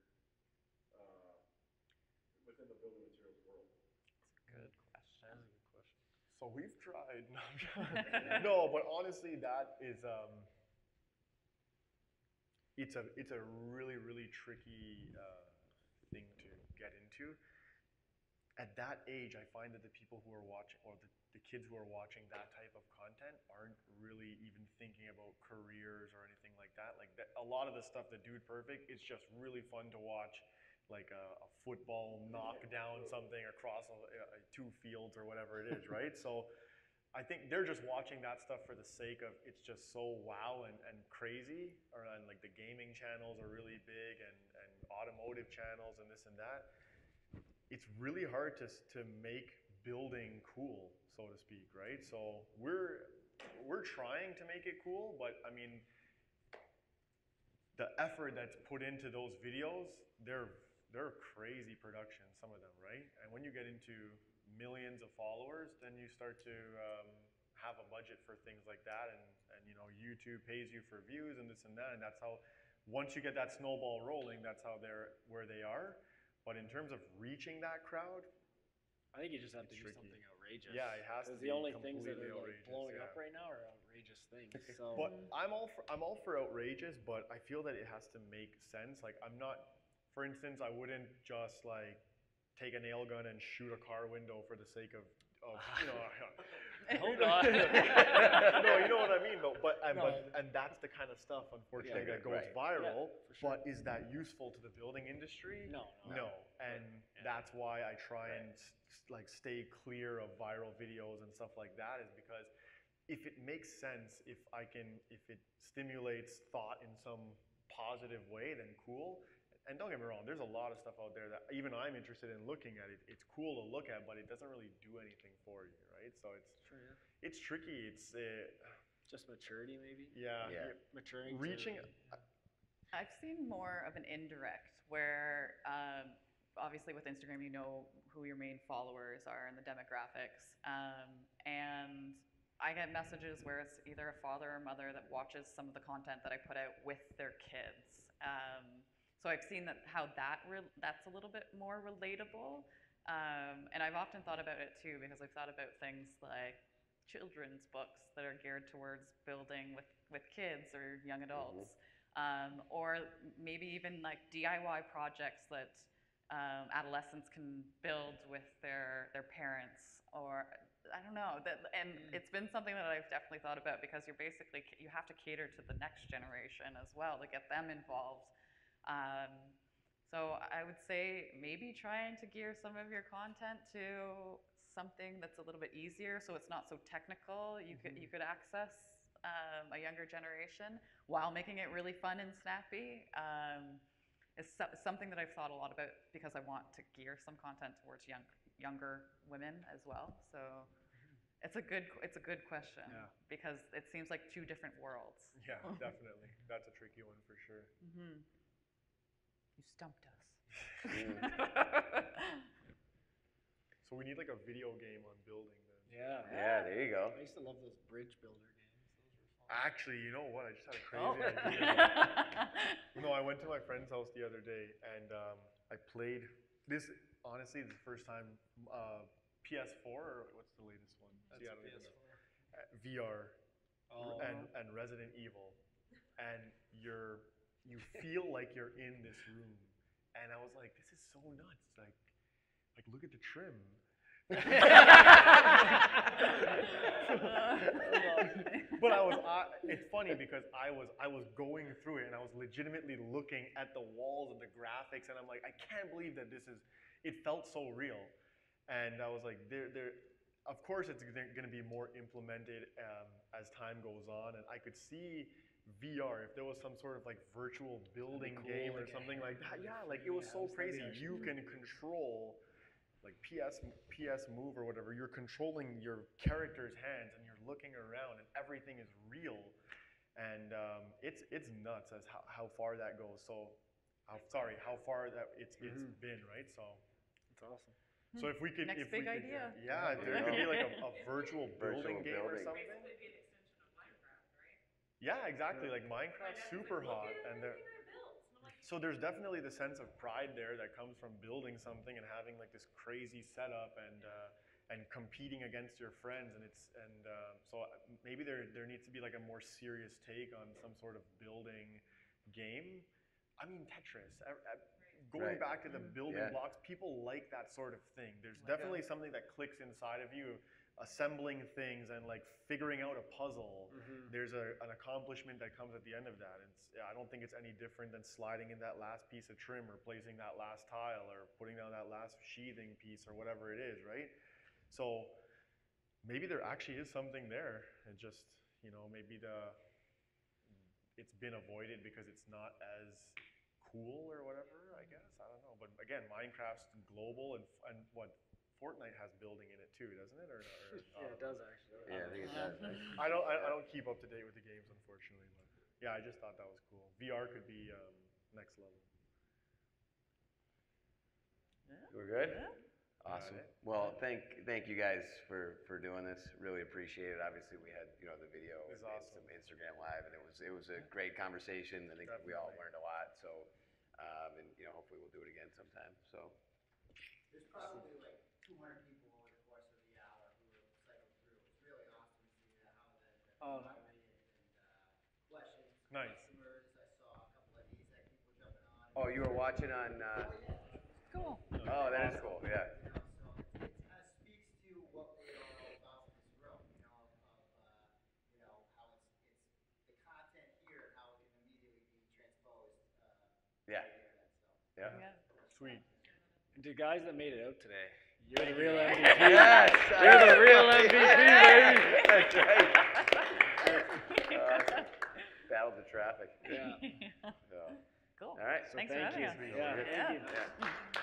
within the building materials world. Good question. That's a good question. So we've tried. No, but honestly, that is it's a really, really tricky thing to get into. At that age, I find that the people who are watching, or the kids who are watching that type of content, aren't really even thinking about careers or anything like that. Like a lot of the stuff that Dude Perfect, it's just really fun to watch, like a football knock down something across 2 fields or whatever it is, right? So I think they're just watching that stuff for the sake of it's just so wow and crazy, and like the gaming channels are really big and automotive channels and this and that. It's really hard to make building cool, so to speak, right? So we're trying to make it cool, but I mean, the effort that's put into those videos, they're crazy production, some of them, right? And when you get into millions of followers, then you start to have a budget for things like that, and YouTube pays you for views and this and that, and that's how, once you get that snowball rolling, that's how they're where they are. But in terms of reaching that crowd, I think you just have to It's do tricky. something outrageous. Yeah, it has to Because be the only things that completely are like outrageous, blowing yeah. up right now are outrageous things. So but I'm all for outrageous, but I feel that it has to make sense. Like, I'm not, for instance, I wouldn't just like take a nail gun and shoot a car window for the sake of hold on. No, you know what I mean though. But that's the kind of stuff, unfortunately, that goes viral. Yeah, for sure. But is that useful to the building industry? No. And that's why I try and like stay clear of viral videos and stuff like that, is because if it makes sense, if it stimulates thought in some positive way, then cool. and don't get me wrong, there's a lot of stuff out there that even I'm interested in looking at. It's cool to look at, but it doesn't really do anything for you, right? So it's tricky. It's just maturity, maybe. yeah. Maturing. Reaching. I've seen more of an indirect where, obviously with Instagram, you know who your main followers are and the demographics. And I get messages where it's either a father or mother that watches some of the content that I put out with their kids. So I've seen how that's a little bit more relatable. And I've often thought about it too, because I've thought about things like children's books that are geared towards building with kids or young adults. Or maybe even like DIY projects that adolescents can build with their parents, or I don't know. And it's been something that I've definitely thought about, because you have to cater to the next generation as well to get them involved. So I would say maybe trying to gear some of your content to something that's a little bit easier, so it's not so technical. You could access a younger generation while making it really fun and snappy. Is something that I've thought a lot about, because I want to gear some content towards younger women as well. So it's a good question, because it seems like two different worlds. Yeah, definitely. That's a tricky one for sure. You stumped us. So we need like a video game on building then. Yeah, there you go. I used to love those bridge builder games. Those were fun. Actually, you know what? I just had a crazy idea. No, I went to my friend's house the other day, and I played this. Honestly, the first time PS4, or what's the latest one? That's I don't even PS4. know. VR and Resident Evil, and you feel like you're in this room, and I was like, this is so nuts. Like look at the trim. But it's funny because I was going through it, and I was legitimately looking at the walls and the graphics, and I'm like, I can't believe that it felt so real. And I was like, of course it's going to be more implemented as time goes on, and I could see VR, if there was some sort of like virtual building game or something like that. Yeah, like it was so crazy. You can control like PS Move or whatever. You're controlling your character's hands, and you're looking around, and everything is real. And it's nuts as how far that goes. So, how far that it's been, right? So, That's awesome. so if we could, Next big idea. Yeah, there could be like a virtual building game or something. Basically be an extension of Minecraft, right? Yeah, exactly. Like Minecraft's super hot, and so there's definitely the sense of pride there that comes from building something and having like this crazy setup and competing against your friends, and so maybe there needs to be like a more serious take on some sort of building game. I mean, Tetris. Going back to the building blocks, people like that sort of thing. There's definitely something that clicks inside of you, assembling things and like figuring out a puzzle. There's an accomplishment that comes at the end of that. I don't think it's any different than sliding in that last piece of trim, or placing that last tile, or putting down that last sheathing piece, or whatever it is, right? So maybe there actually is something there, and just, maybe it's been avoided because it's not as cool or whatever, I guess. I don't know. But again, Minecraft's global, and what, Fortnite has building in it too, doesn't it? Or Yeah, it does actually. Yeah, I think it does. I don't keep up to date with the games, unfortunately. But yeah, I just thought that was cool. VR could be next level. We're good? Yeah. Awesome. Well, thank you guys for doing this. Really appreciate it. Obviously, we had the video and some Instagram Live, and it was a great conversation. I think we all learned a lot. So, and hopefully we'll do it again sometime. So. There's probably like 200 people over the course of the hour who have cycled through. It's really awesome to see how the community and questions from customers. I saw a couple of ESAC people jumping on. Oh, you were watching on. Cool. Oh, that is cool. Yeah. So it kind of speaks to what we all know about this room. How it's the content here and how it can immediately be transposed. Yeah. To the internet, so. Yeah. Sweet. And to guys that made it out today, you're the real MVP. Yes. You're the real MVP, baby. That's right. Awesome. Battled the traffic. Yeah. So, Cool. All right. Thanks for thank having you. us. Yeah, Good. thank you. Yeah.